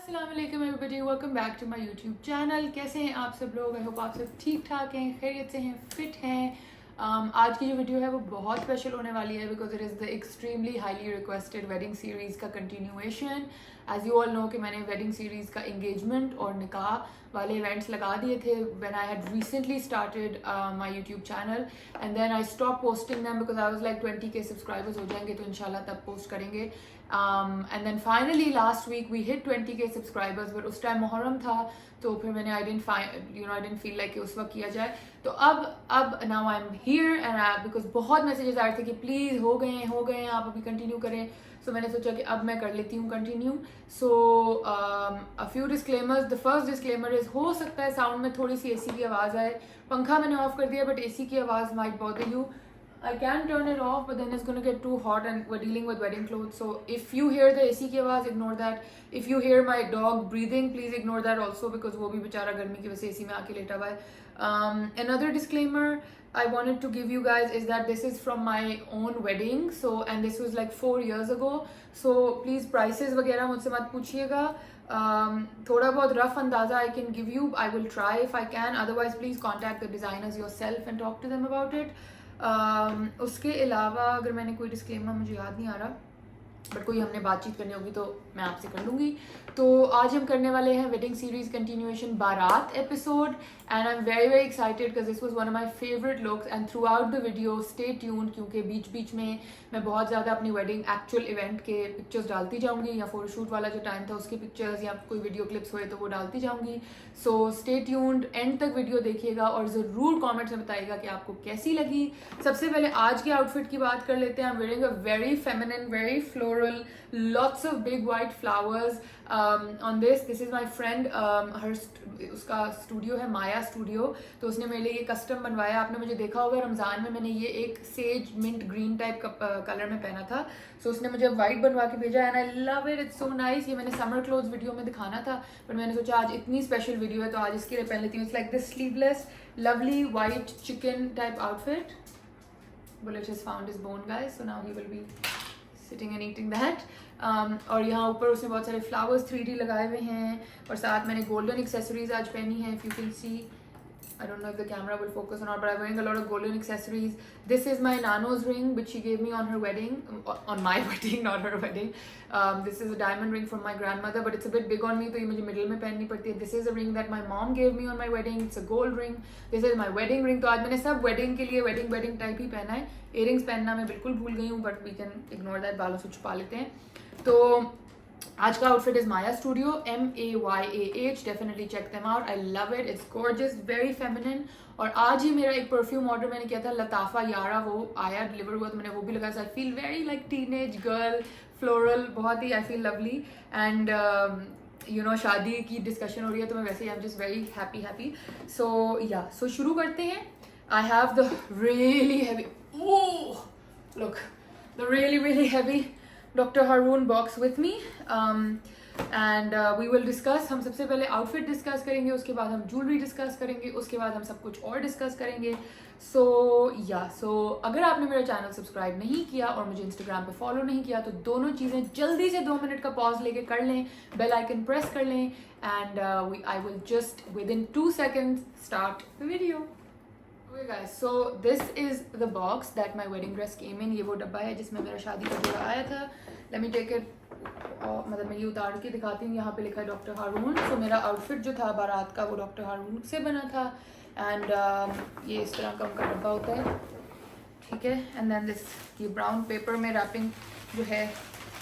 अस्सलाम वालेकुम everybody, welcome back to my YouTube channel. कैसे हैं आप सब लोग? आई होप आप सब ठीक ठाक हैं, खैरियत से हैं, फिट हैं। आज की जो वीडियो है वो बहुत स्पेशल होने वाली है because it is the extremely highly requested wedding series का continuation. As you all know कि मैंने वेडिंग सीरीज़ का इंगेजमेंट और निकाह वाले इवेंट्स लगा दिए थे when I had recently started my YouTube channel and then I stop posting them because I was like 20K subscribers हो जाएंगे तो इंशाल्लाह तब पोस्ट करेंगे। And then finally last week we hit 20K subscribers, but उस time Muharram था तो फिर मैंने आई डेंट फील लाइक कि उस वक्त किया जाए। तो अब now I am here and because बहुत मैसेजेस आ रहे थे कि प्लीज़ हो गए हैं आप अभी कंटिन्यू करें। सो मैंने सोचा कि अब मैं कर लेती हूँ continue. So a few disclaimers. The first disclaimer is हो सकता है साउंड में थोड़ी सी एसी की आवाज़ आए। पंखा मैंने ऑफ कर दिया बट एसी की आवाज़ might bother you. I can turn it off, but then it's going to get too hot and we're dealing with wedding clothes. So if you hear the AC की आवाज़, ignore that. If you hear my dog breathing, please ignore that also because वो भी बेचारा गर्मी की वजह से AC में आके लेटा हुआ है. Another disclaimer I wanted to give you guys is that this is from my own wedding. So and this was like 4 years ago. So please prices वगैरह मुझसे मत पूछिएगा. थोड़ा बहुत रफ अंदाज़ा I can give you. I will try if I can. Otherwise please contact the designers yourself and talk to them about it. उसके अलावा अगर मैंने कोई डिस्क्लेमर मुझे याद नहीं आ रहा बट कोई हमने बातचीत करनी होगी तो मैं आपसे कर लूँगी. तो आज हम करने वाले हैं वेडिंग सीरीज़ कंटिन्यूएशन बारात episode and I am very excited because this was one of my favourite looks and through out the video stay tuned क्योंकि बीच में मैं बहुत ज़्यादा अपनी वेडिंग एक्चुअल इवेंट के पिक्चर्स डालती जाऊँगी या फोटोशूट वाला जो टाइम था उसके पिक्चर्स या कोई वीडियो क्लिप्स हुए तो वो डालती जाऊँगी. सो स्टे ट्यून्ड, एंड तक वीडियो देखिएगा और ज़रूर कॉमेंट्स में बताइएगा कि आपको कैसी लगी. सबसे पहले आज के आउटफिट की बात कर लेते हैं. I am wearing a very feminine, very floral, lots of big white flowers on this. This is my friend, उसका स्टूडियो है माया स्टूडियो, तो उसने मेरे लिए ये कस्टम बनवाया. आपने मुझे देखा होगा रमज़ान में मैंने ये एक सेज मिंट ग्रीन टाइप का कलर में पहना था. सो उसने मुझे वाइट बनवा के भेजा and I love it, it's so nice. ये मैंने समर क्लोथ्स वीडियो में दिखाना था पर मैंने सोचा आज इतनी स्पेशल वीडियो है तो आज इसके लिए पहन लेती हूँ. It's like this sleeveless lovely white chicken type outfit. Bullet has found his bone guys, so now he will be sitting and eating that. और यहाँ ऊपर उसने बहुत सारे फ्लावर्स 3D लगाए हुए हैं और साथ मैंने गोल्डन एक्सेसरीज आज पहनी है. If you can C, I don't know if the camera will focus or not, but I'm wearing a lot of golden accessories. This is my Nano's ring, which she gave me on her wedding, on my wedding, not her wedding. This is a diamond ring from my grandmother, but it's a bit big on me, तो ये मुझे middle में पहननी पड़ती है. This is a ring that my mom gave me on my wedding. It's a gold ring. This is my wedding ring. तो आज मैंने सब wedding के लिए wedding type ही पहना है. Earrings पहनना मैं बिल्कुल भूल गई हूँ, but we can ignore that. बालों से छुपा लेते हैं. तो आज का outfit is Maya studio, MAYAH. Definitely check them out. I love it, it's gorgeous, very feminine. और आज ही मेरा एक परफ्यूम ऑर्डर मैंने किया था लताफा यारा, वो आया, डिलीवर हुआ, तो मैंने वो भी लगाया. So I feel very like teenage girl, floral, बहुत ही I feel lovely. And you know शादी की डिस्कशन हो रही है तो मैं वैसे ही I am just very happy. So शुरू करते हैं. I have the really heavy, look, the really heavy Dr. Haroon box with me and we will discuss. हम सबसे पहले आउटफिट डिस्कस करेंगे, उसके बाद हम ज्वेलरी डिस्कस करेंगे, उसके बाद हम सब कुछ और डिस्कस करेंगे. सो अगर आपने मेरा चैनल सब्सक्राइब नहीं किया और मुझे इंस्टाग्राम पे फॉलो नहीं किया तो दोनों चीज़ें जल्दी से 2 मिनट का पॉज लेके कर लें, बेल आइकन प्रेस कर लें and I will just with in 2 seconds start the video. Okay guys, so this is the box that my wedding dress came in. ये वो डब्बा है जिसमें मेरा शादी का जोड़ा आया था. Let me take it, मतलब मैं ये उतार के दिखाती हूँ. यहाँ पे लिखा है डॉक्टर हारून. तो मेरा आउटफिट जो था बारात का वो डॉक्टर हारून से बना था एंड ये इस तरह का उनका डब्बा होता है, ठीक है. एंड देन दिस, ये ब्राउन पेपर में रैपिंग जो है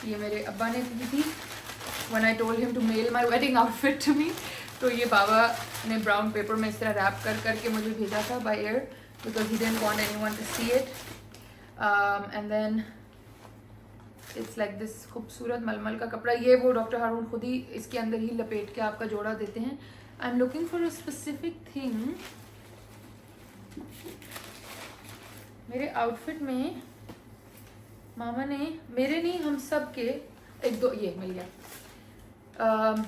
ये मेरे अब्बा ने दी थी when I told him to mail my wedding outfit to me. तो ये बाबा ने ब्राउन पेपर में इस तरह रैप करके मुझे भेजा था by air because he didn't want anyone to see it. And then it's like this खूबसूरत मलमल का कपड़ा. ये वो डॉक्टर हारून खुद ही इसके अंदर ही लपेट के आपका जोड़ा देते हैं. I am looking for a specific thing. मेरे आउटफिट में मामा ने, मेरे नहीं हम सब के, एक दो ये मिल गया.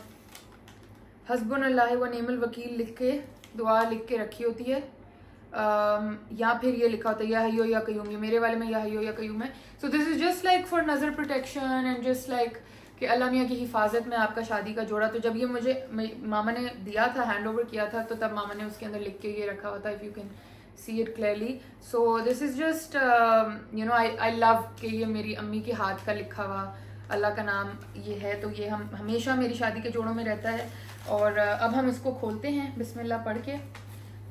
हस्बुन अल्लाह व निअमल वकील लिख के, दुआ लिख के रखी होती है. या फिर ये लिखा होता है या हयो या कयूम. ये मेरे वाले में या हयो या कयूम है. सो this is just like for नज़र प्रोटेक्शन एंड जस्ट लाइक कि अल्लाह मियाँ की हिफाजत में आपका शादी का जोड़ा। तो जब ये मुझे मामा ने दिया था, हैंड ओवर किया था, तो तब मामा ने उसके अंदर लिख के ये रखा हुआ था, if you can see it clearly. So this is just you know I love कि ये मेरी अम्मी के हाथ का लिखा हुआ अल्लाह का नाम ये है, तो ये हम हमेशा मेरी शादी के जोड़ों में रहता है। और अब हम इसको खोलते हैं बिस्मिल्लाह पढ़ के।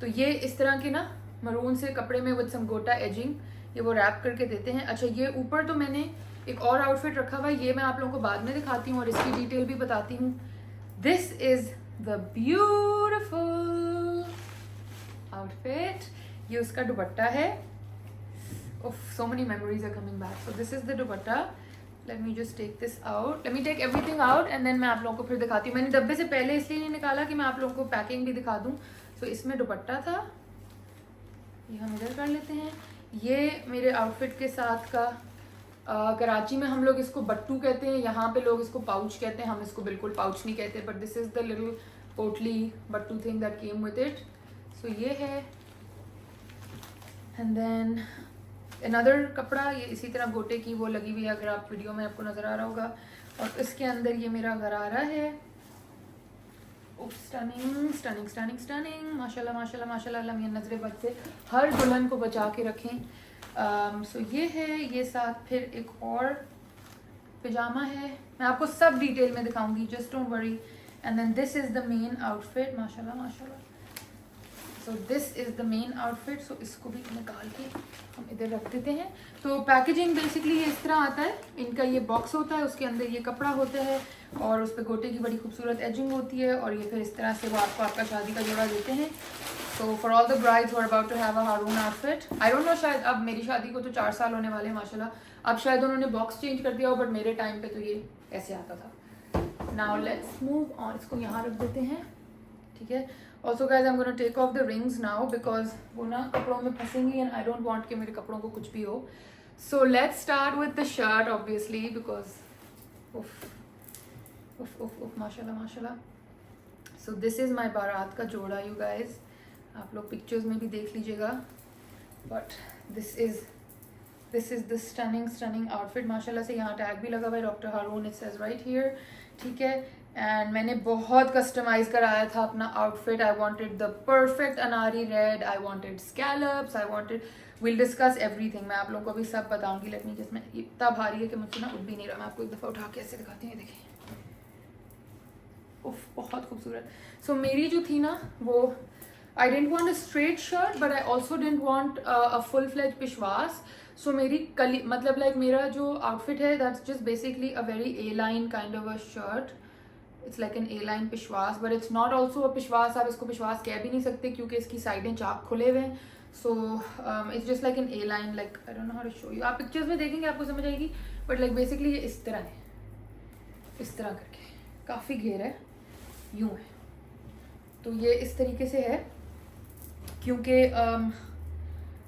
तो ये इस तरह के ना मरून से कपड़े में विद सम गोटा एजिंग, ये वो रैप करके देते हैं। अच्छा, ये ऊपर तो मैंने एक और आउटफिट रखा हुआ है, ये मैं आप लोगों को बाद में दिखाती हूँ और इसकी डिटेल भी बताती हूँ। This is the beautiful outfit, ये उसका दुपट्टा है। So many memories are coming back. So this is the dupatta. Let me just take this out, let me take everything out and then मैं आप लोगों को फिर दिखाती हूँ। मैंने डब्बे से पहले इसलिए नहीं निकाला कि मैं आप लोगों को पैकिंग भी दिखा दूँ। सो इसमें दुपट्टा था, ये हम इधर कर लेते हैं। ये मेरे आउटफिट के साथ का कराची में हम लोग इसको बट्टू कहते हैं, यहाँ पे लोग इसको पाउच कहते हैं। हम इसको बिल्कुल पाउच नहीं कहते, but this is the little potli बट्टू thing that came with it. So ये है। एंड देन अनदर कपड़ा, ये इसी तरह गोटे की वो लगी हुई है, अगर आप वीडियो में आपको नज़र आ रहा होगा। और इसके अंदर ये मेरा गरारा है। स्टनिंग स्टनिंग स्टनिंग स्टनिंग, माशाल्लाह माशाल्लाह माशाल्लाह। अल्लाह मियां नजरे बद से हर दुल्हन को बचा के रखें। सो ये है, ये साथ फिर एक और पिजामा है, मैं आपको सब डिटेल में दिखाऊंगी, just don't worry. And then this is the main outfit, माशाल्लाह माशाल्लाह। So this is the main outfit. So इसको भी निकाल के हम इधर रख देते हैं। तो पैकेजिंग बेसिकली ये इस तरह आता है, इनका ये बॉक्स होता है, उसके अंदर ये कपड़ा होता है और उस पर गोटे की बड़ी खूबसूरत एजिंग होती है, और ये फिर इस तरह से वो आपको आपका शादी का जोड़ा देते हैं। So for all the brides who are about to have a Haroon outfit, I don't know, शायद अब मेरी शादी को तो 4 साल होने वाले हैं माशाल्लाह, अब शायद उन्होंने बॉक्स चेंज कर दिया हो, बट मेरे टाइम पे तो ये ऐसे आता था। नाउ लेट्स मूव ऑन, इसको यहाँ रख देते हैं, ठीक है। Also guys I am gonna take off the rings now, because वो ना कपड़ों में फंसेंगी एंड आई डोंट वांट कि मेरे कपड़ों को कुछ भी हो। So let's start with the shirt obviously, because उफ माशाल्लाह माशाल्लाह। सो दिस इज़ माई बारात का जोड़ा यू गाइज, आप लोग पिक्चर्स में भी देख लीजिएगा, but this is the stunning outfit माशाल्लाह से। यहाँ टैग भी लगा हुआ है doctor Haroon, it says right here, ठीक है। एंड मैंने बहुत कस्टमाइज़ कराया था अपना outfit. I wanted the perfect अनारी red, I wanted scallops, I wanted, will discuss everything, मैं आप लोगों को भी सब बताऊंगी। लेट मी जस्ट, मैं इतना भारी है कि मुझसे ना उठ भी नहीं रहा, मैं आपको एक दफ़ा उठा के ऐसे दिखाती हूँ, देखिए उफ बहुत खूबसूरत। सो मेरी जो थी ना वो, I didn't want a straight shirt but I also didn't want a full fledged पिशवास। सो मेरी कली मतलब लाइक मेरा जो आउटफिट है that's just basically a very A line kind of a shirt, it's like an A line पिशवास, but it's not also a पिशवास, आप इसको पिशवास कह भी नहीं सकते क्योंकि इसकी साइडें चाक खुले हुए हैं। So it's just like an A line, like I don't know how to show you, आप पिक्चर्स में देखेंगे आपको समझ आएगी, बट लाइक बेसिकली ये इस तरह है, इस तरह करके, काफ़ी घेर है, यूँ है। तो ये इस तरीके से है क्योंकि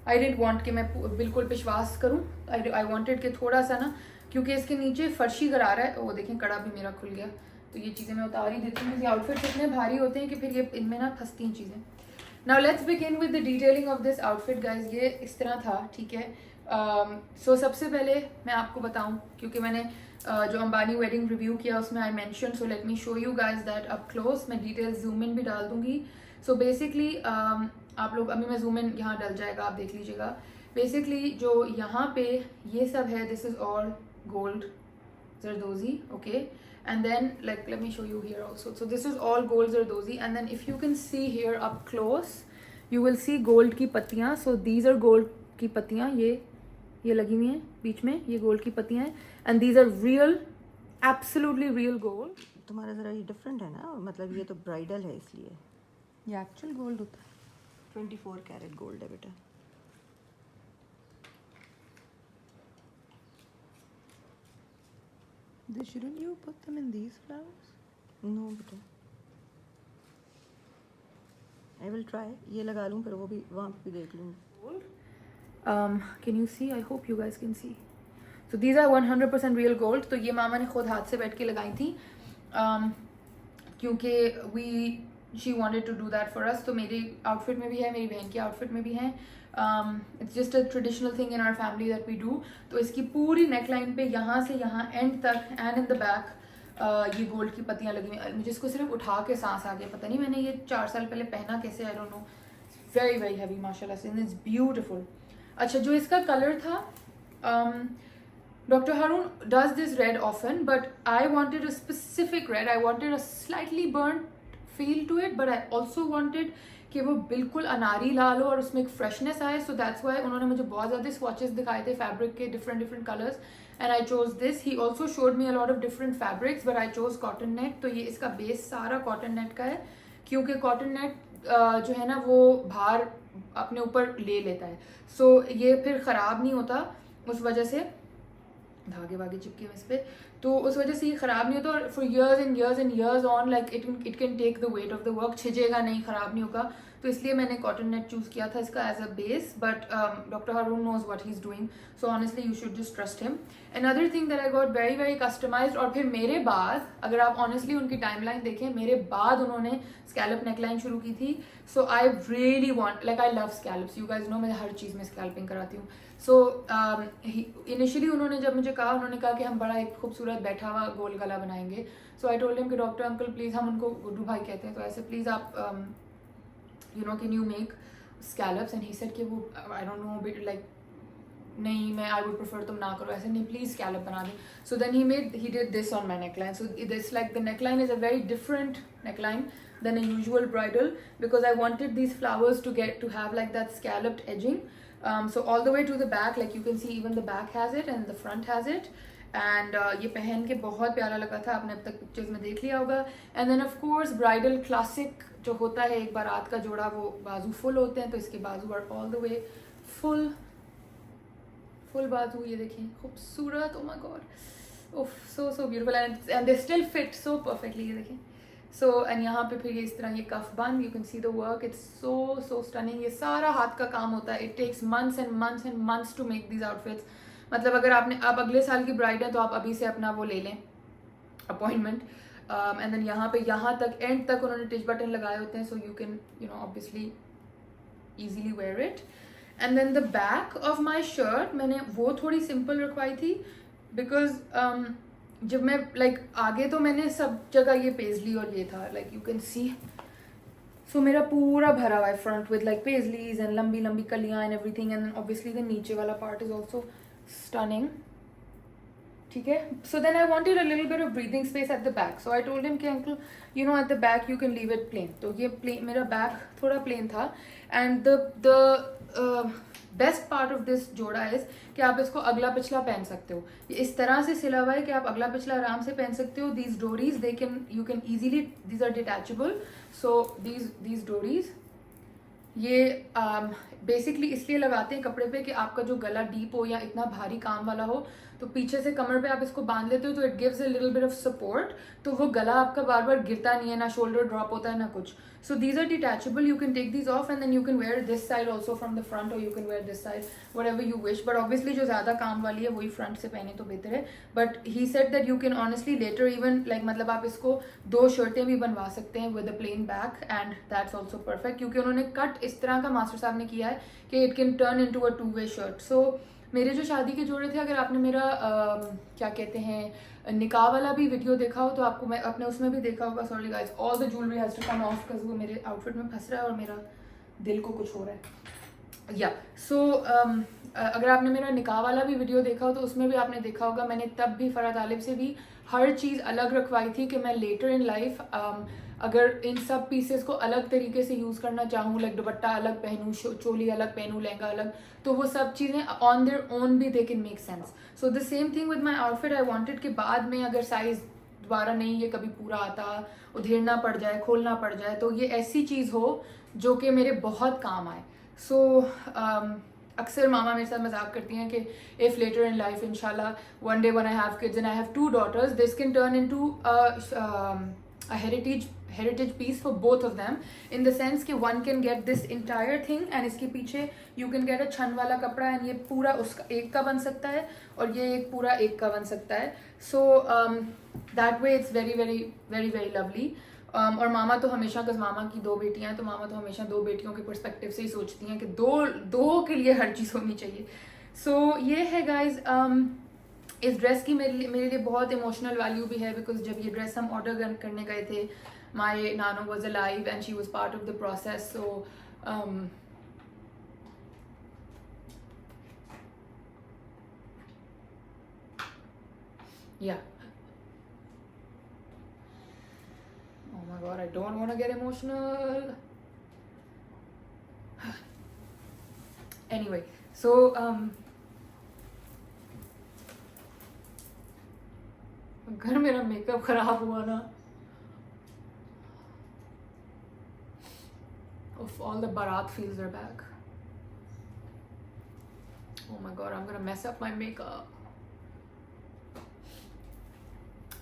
आई डेंट वांट कि मैं बिल्कुल विश्वास करूं, आई वांटेड कि थोड़ा सा ना, क्योंकि इसके नीचे फर्शी गरारा है, वो देखें कड़ा भी मेरा खुल गया, तो ये चीज़ें मैं उतार ही देती हूँ। ये आउटफिट इतने भारी होते हैं कि फिर ये इनमें ना फंसती हैं चीज़ें। Now let's begin with the detailing of this outfit guys. ये इस तरह था, ठीक है। सो सबसे पहले मैं आपको बताऊं, क्योंकि मैंने जो अंबानी वेडिंग रिव्यू किया उसमें I mention, so let me show you guys that up close. मैं डिटेल जूम इन भी डाल दूंगी। सो बेसिकली आप लोग, अभी मैं जूम इन यहाँ डल जाएगा, आप देख लीजिएगा। बेसिकली जो यहाँ पे ये सब है, this is all gold zardozi, okay. And then like let me show you here also, so this is all gold zardozi, and then if you can see here up close you will see gold की पत्तियाँ। so these are gold की पत्तियाँ, ये लगी हुई हैं बीच में, ये गोल्ड की पत्तियाँ हैं, and these are real, absolutely real gold। तुम्हारा ज़रा ये डिफरेंट है ना, मतलब ये तो ब्राइडल है इसलिए, ये एक्चुअल गोल्ड होता है, 24 कैरेट गोल्ड है बेटा। shouldn't you put them in these flowers? No बेटा, आई विल ट्राई, ये लगा लूँ फिर वो भी वहाँ पे भी देख लूँगी। Can you see? I hope you guys can see. So these are 100% real gold। तो ये मामा ने खुद हाथ से बैठ के लगाई थी, क्योंकि she wanted to do that for us। तो मेरी आउटफिट में भी है, मेरी बहन की आउटफिट में भी है। It's just a traditional thing in our family that we do. तो इसकी पूरी नेक लाइन पे यहाँ से यहाँ एंड तक एंड इन द बैक ये गोल्ड की पत्तियाँ लगी हुई, मुझे इसको सिर्फ उठा के सांस आ गया, पता नहीं मैंने ये 4 साल पहले पहना कैसे, आई don't no, very very heavy माशाल्लाह से, इट्स ब्यूटीफुल। अच्छा, जो इसका कलर था, Dr. Harun does this red often, but I wanted a specific red. I wanted a slightly burnt feel to it, but I also wanted कि वो बिल्कुल अनारी लाल हो और उसमें एक फ्रेशनेस आए. सो दैट्स वाई उन्होंने मुझे बहुत ज़्यादा स्वॉचेस दिखाए थे फैब्रिक के, different colours, and I chose this. He also showed me a lot of different fabrics, but I chose cotton net. तो ये इसका बेस सारा कॉटन नेट का है, क्योंकि कॉटन नेट जो है ना वो भार अपने ऊपर ले लेता है. सो ये फिर ख़राब नहीं होता, उस वजह से धागे वागे चिपके हुए इस पर, तो उस वजह से ये ख़राब नहीं होता. और for years and years on like it can take the weight of the work, छिजेगा नहीं, ख़राब नहीं होगा. तो इसलिए मैंने कॉटन नेट चूज़ किया था इसका as a base. But doctor Haroon knows what he is doing, so honestly you should just trust him. Another thing that I got very very customized. और फिर मेरे बाद, अगर आप ऑनेस्टली उनकी टाइमलाइन देखें, मेरे बाद उन्होंने स्कैल्प नेकलाइन शुरू की थी. So I really want, like I love scallops, you guys know मैं हर चीज़ में स्कैल्पिंग कराती हूँ. सो इनिशियली उन्होंने जब मुझे कहा, उन्होंने कहा कि हम बड़ा एक खूबसूरत बैठा हुआ गोल गला बनाएंगे. सो आई टोल्ड हिम कि डॉक्टर अंकल प्लीज़, हम उनको गुड्डू भाई कहते हैं, तो ऐसे प्लीज़ आप you know can you make scalps. And he said कि वो आई डोंट नो बिट लाइक नहीं, मैं आई वुड प्रेफर तुम ना करो ऐसे, नहीं प्लीज़ स्कैल्प बना दें. So then he did this on my neckline. So this like the neckline is a very different neckline than a usual bridal, because I wanted these flowers to have like that scalloped edging. So all the way to the back, like you can see even the back has it and the front has it. And ये पहन के बहुत प्यारा लगा था, आपने अब तक पिक्चर्स में देख लिया होगा. And then of course bridal classic जो होता है एक बारात का जोड़ा, वो बाजू फुल होते हैं, तो इसके बाजू are all the way full बाजू. ये देखिए खूबसूरत, oh my god, oh so beautiful, and they still fit so perfectly. ये देखिए. सो एंड यहाँ पे फिर ये इस तरह ये कफ बंद, you can see the work, it's so stunning. ये सारा हाथ का काम होता है. It takes months and months to make these outfits. मतलब अगर आप अगले साल की ब्राइड है तो आप अभी से अपना वो ले लें अपॉइंटमेंट. एंड देन यहाँ पे यहाँ तक एंड तक उन्होंने टिच बटन लगाए होते हैं, so you can you know obviously easily wear it. And then the back of my shirt मैंने वो थोड़ी सिंपल रखवाई थी, बिकॉज जब मैं लाइक आगे तो मैंने सब जगह ये पेजली और ये था, like you can see. So मेरा पूरा भरा हुआ है front with like paisleys and लंबी लंबी कलियाँ and everything. And obviously the नीचे वाला पार्ट इज ऑल्सो स्टनिंग. ठीक है. So then I wanted a little bit of breathing space at the back. So I told him कि uncle you know at the back you can leave it plain. तो ये plain, मेरा back थोड़ा plane था. And the best part of this जोड़ा is कि आप इसको अगला पिछला पहन सकते हो. ये इस तरह से सिला हुआ है कि आप अगला पिछला आराम से पहन सकते हो. दीज डोरीज they can you can easily, these are detachable. So these डोरीज ये बेसिकली इसलिए लगाते हैं कपड़े पे कि आपका जो गला डीप हो या इतना भारी काम वाला हो, तो पीछे से कमर पे आप इसको बांध लेते हो, तो it gives a little bit of support. तो वो गला आपका बार बार गिरता नहीं है, ना शोल्डर ड्रॉप होता है ना कुछ. So these are detachable, you can take these off and then you can wear this side also from the front, or you can wear this side, whatever you wish. But obviously जो ज़्यादा काम वाली है वही front से पहने तो बेहतर है. But he said that you can honestly later even like मतलब आप इसको 2 शर्टें भी बनवा सकते हैं with a plain back, and that's also perfect, क्योंकि उन्होंने कट इस तरह का मास्टर साहब ने किया है कि it can turn into a 2-way shirt. So मेरे जो शादी के जोड़े थे, अगर आपने मेरा क्या कहते हैं निकाह वाला भी वीडियो देखा हो तो आपको मैं अपने उसमें भी देखा होगा. Sorry guys, all the jewellery has to come off because वो मेरे आउटफिट में फंस रहा है और मेरा दिल को कुछ हो रहा है. या सो अगर आपने मेरा निकाह वाला भी वीडियो देखा हो तो उसमें भी आपने देखा होगा मैंने तब भी फ़रा तालिब से भी हर चीज़ अलग रखवाई थी कि मैं लेटर इन लाइफ अगर इन सब पीसेस को अलग तरीके से यूज़ करना चाहूँ, लाइक दुपट्टा अलग पहनूँ, चोली अलग पहनूँ, लहंगा अलग, तो वो सब चीज़ें ऑन देयर ओन भी they can make sense. So the same thing with my outfit. I wanted कि बाद में अगर साइज़ दोबारा नहीं ये कभी पूरा आता, उधेड़ना पड़ जाए, खोलना पड़ जाए, तो ये ऐसी चीज़ हो जो कि मेरे बहुत काम आए. सो अक्सर मामा मेरे साथ मजाक करती हैं कि इफ़ लेटर इन लाइफ इंशाल्लाह one day when I have kids and I have 2 daughters, this can turn into a heritage piece for both of them, in the sense कि one can get this entire thing and इसके पीछे you can get a छन वाला कपड़ा and ये पूरा उसका एक का बन सकता है और ये एक पूरा एक का बन सकता है. So that way it's very very very very lovely. और मामा तो हमेशा, because मामा की 2 बेटियां हैं, तो मामा तो हमेशा 2 बेटियों के पर्सपेक्टिव से ही सोचती हैं कि दो के लिए हर चीज़ होनी चाहिए. So ये है गाइज इस ड्रेस की मेरे लिए बहुत इमोशनल वैल्यू भी है, बिकॉज जब ये ड्रेस हम ऑर्डर करने गए थे, माई नानो was alive and she was part of the process. So yeah. Oh my god, I don't want to get emotional. Anyway, so अगर मेरा मेकअप खराब हुआ ना, of all the Bharat feels are back. Oh my god, I'm gonna mess up my makeup.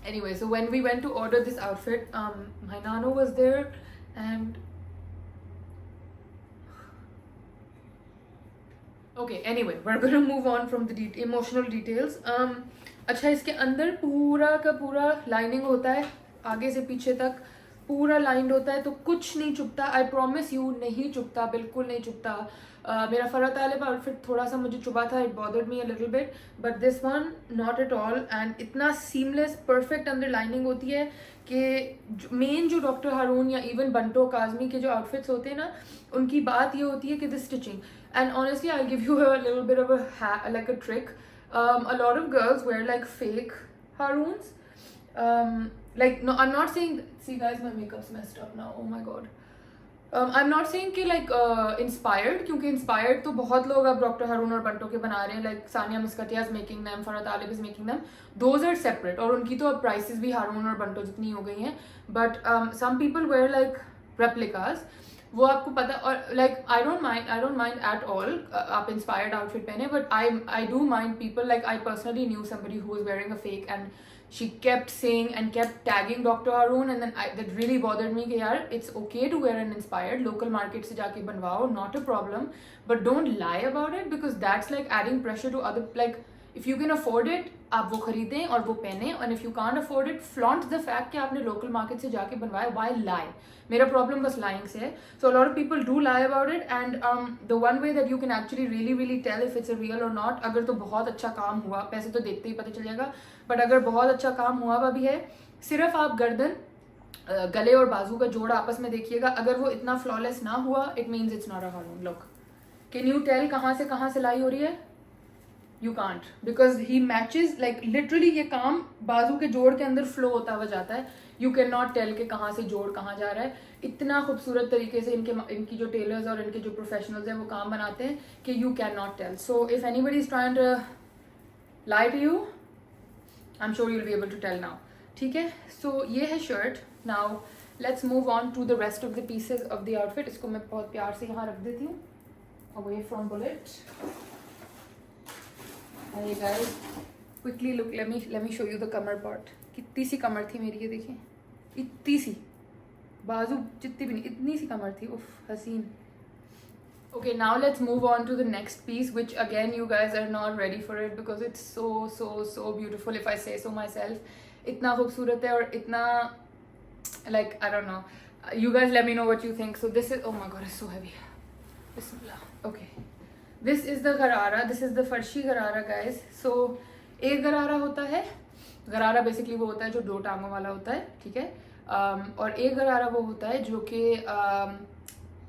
Anyway, so when we went to order this outfit, my nano was there and okay, anyway, we're gonna move on from the emotional details. अच्छा, इसके अंदर पूरा का पूरा lining होता है, आगे से पीछे तक पूरा लाइंड होता है, तो कुछ नहीं चुभता. आई प्रॉमिस यू, नहीं चुभता, बिल्कुल नहीं चुभता. मेरा फरहत तालिब आउटफिट थोड़ा सा मुझे चुभा था, it bothered me a little bit, but this one not at all. And इतना सीमलेस परफेक्ट अंदर लाइनिंग होती है कि मेन जो डॉक्टर हारून या इवन बंटो काजमी के जो आउटफिट्स होते हैं ना, उनकी बात ये होती है कि the stitching. And honestly I give you a little bit of like a trick. A lot of girls wear like fake Haroons. Like, no, I'm not saying, see guys, my makeup's messed up now, oh my god. I'm not saying कि like inspired, क्योंकि inspired तो बहुत लोग अब doctor हारून और बंटो के बना रहे हैं, like Sania मिस्कटिया is making them, Farhat Talib is making them. Those are separate, और उनकी तो अब prices भी हारून और बंटो जितनी हो गई हैं. But some people wear like replicas, वो आपको पता. और like I don't mind at all आप इंस्पायर्ड आउटफिट पहने, but I do mind people, like I personally knew somebody who was wearing a fake and she kept saying and kept tagging doctor Haroon, and then that really bothered me कि यार it's okay to wear an inspired, local market से जाके बनवाओ, not a problem, but don't lie about it, because that's like adding pressure to other. Like if you can afford it, आप वो खरीदें और वो पहने, और if you can't afford it, flaunt the fact कि आपने लोकल मार्केट से जाके बनवाया. Why lie? मेरा प्रॉब्लम बस लाइंग से है. So a lot of people do lie about it, and the one way that you can actually really tell if it's a real or not, अगर तो बहुत अच्छा काम हुआ, पैसे तो देखते ही पता चल जाएगा, बट अगर बहुत अच्छा काम हुआ हुआ भी है, सिर्फ आप गर्दन, गले और बाजू का जोड़ आपस में देखिएगा, अगर वो इतना फ्लॉलेस ना हुआ, it means it's not a Haroon look. Can you tell कहाँ से सिलाई हो रही है? You can't, because he matches, like literally ये काम बाजू के जोड़ के अंदर फ्लो होता हुआ जाता है. You cannot tell कि कहाँ से जोड़ कहाँ जा रहा है. इतना खूबसूरत तरीके से इनकी जो टेलर्स और इनके जो प्रोफेशनल्स हैं वो काम बनाते हैं कि you cannot tell. So if anybody is trying to lie to you, I'm sure you'll be able to tell now. ठीक है, so ये है shirt. Now let's move on to the rest of the pieces of the outfit. इसको मैं बहुत प्यार से यहाँ रख देती हूँ, away from bullet. Hey guys, quickly look, let me show you the Qamar part. कितनी सी कमर थी मेरी, ये देखिए, इतनी सी, बाजू जितनी भी नहीं, इतनी सी कमर थी, उफ हसीन. Okay, now let's move on to the next piece, which again you guys are not ready for it because it's so beautiful, if I say so myself. इतना खूबसूरत है और इतना, like I don't know, you guys let me know what you think. So this is, oh my god, it's so heavy. Bismillah. Okay, this is the गरारा, this is the फर्शी गरारा guys. So एक गरारा होता है, गरारा basically वो होता है जो 2 टांगों वाला होता है, ठीक है. और एक गरारा वो होता है जो कि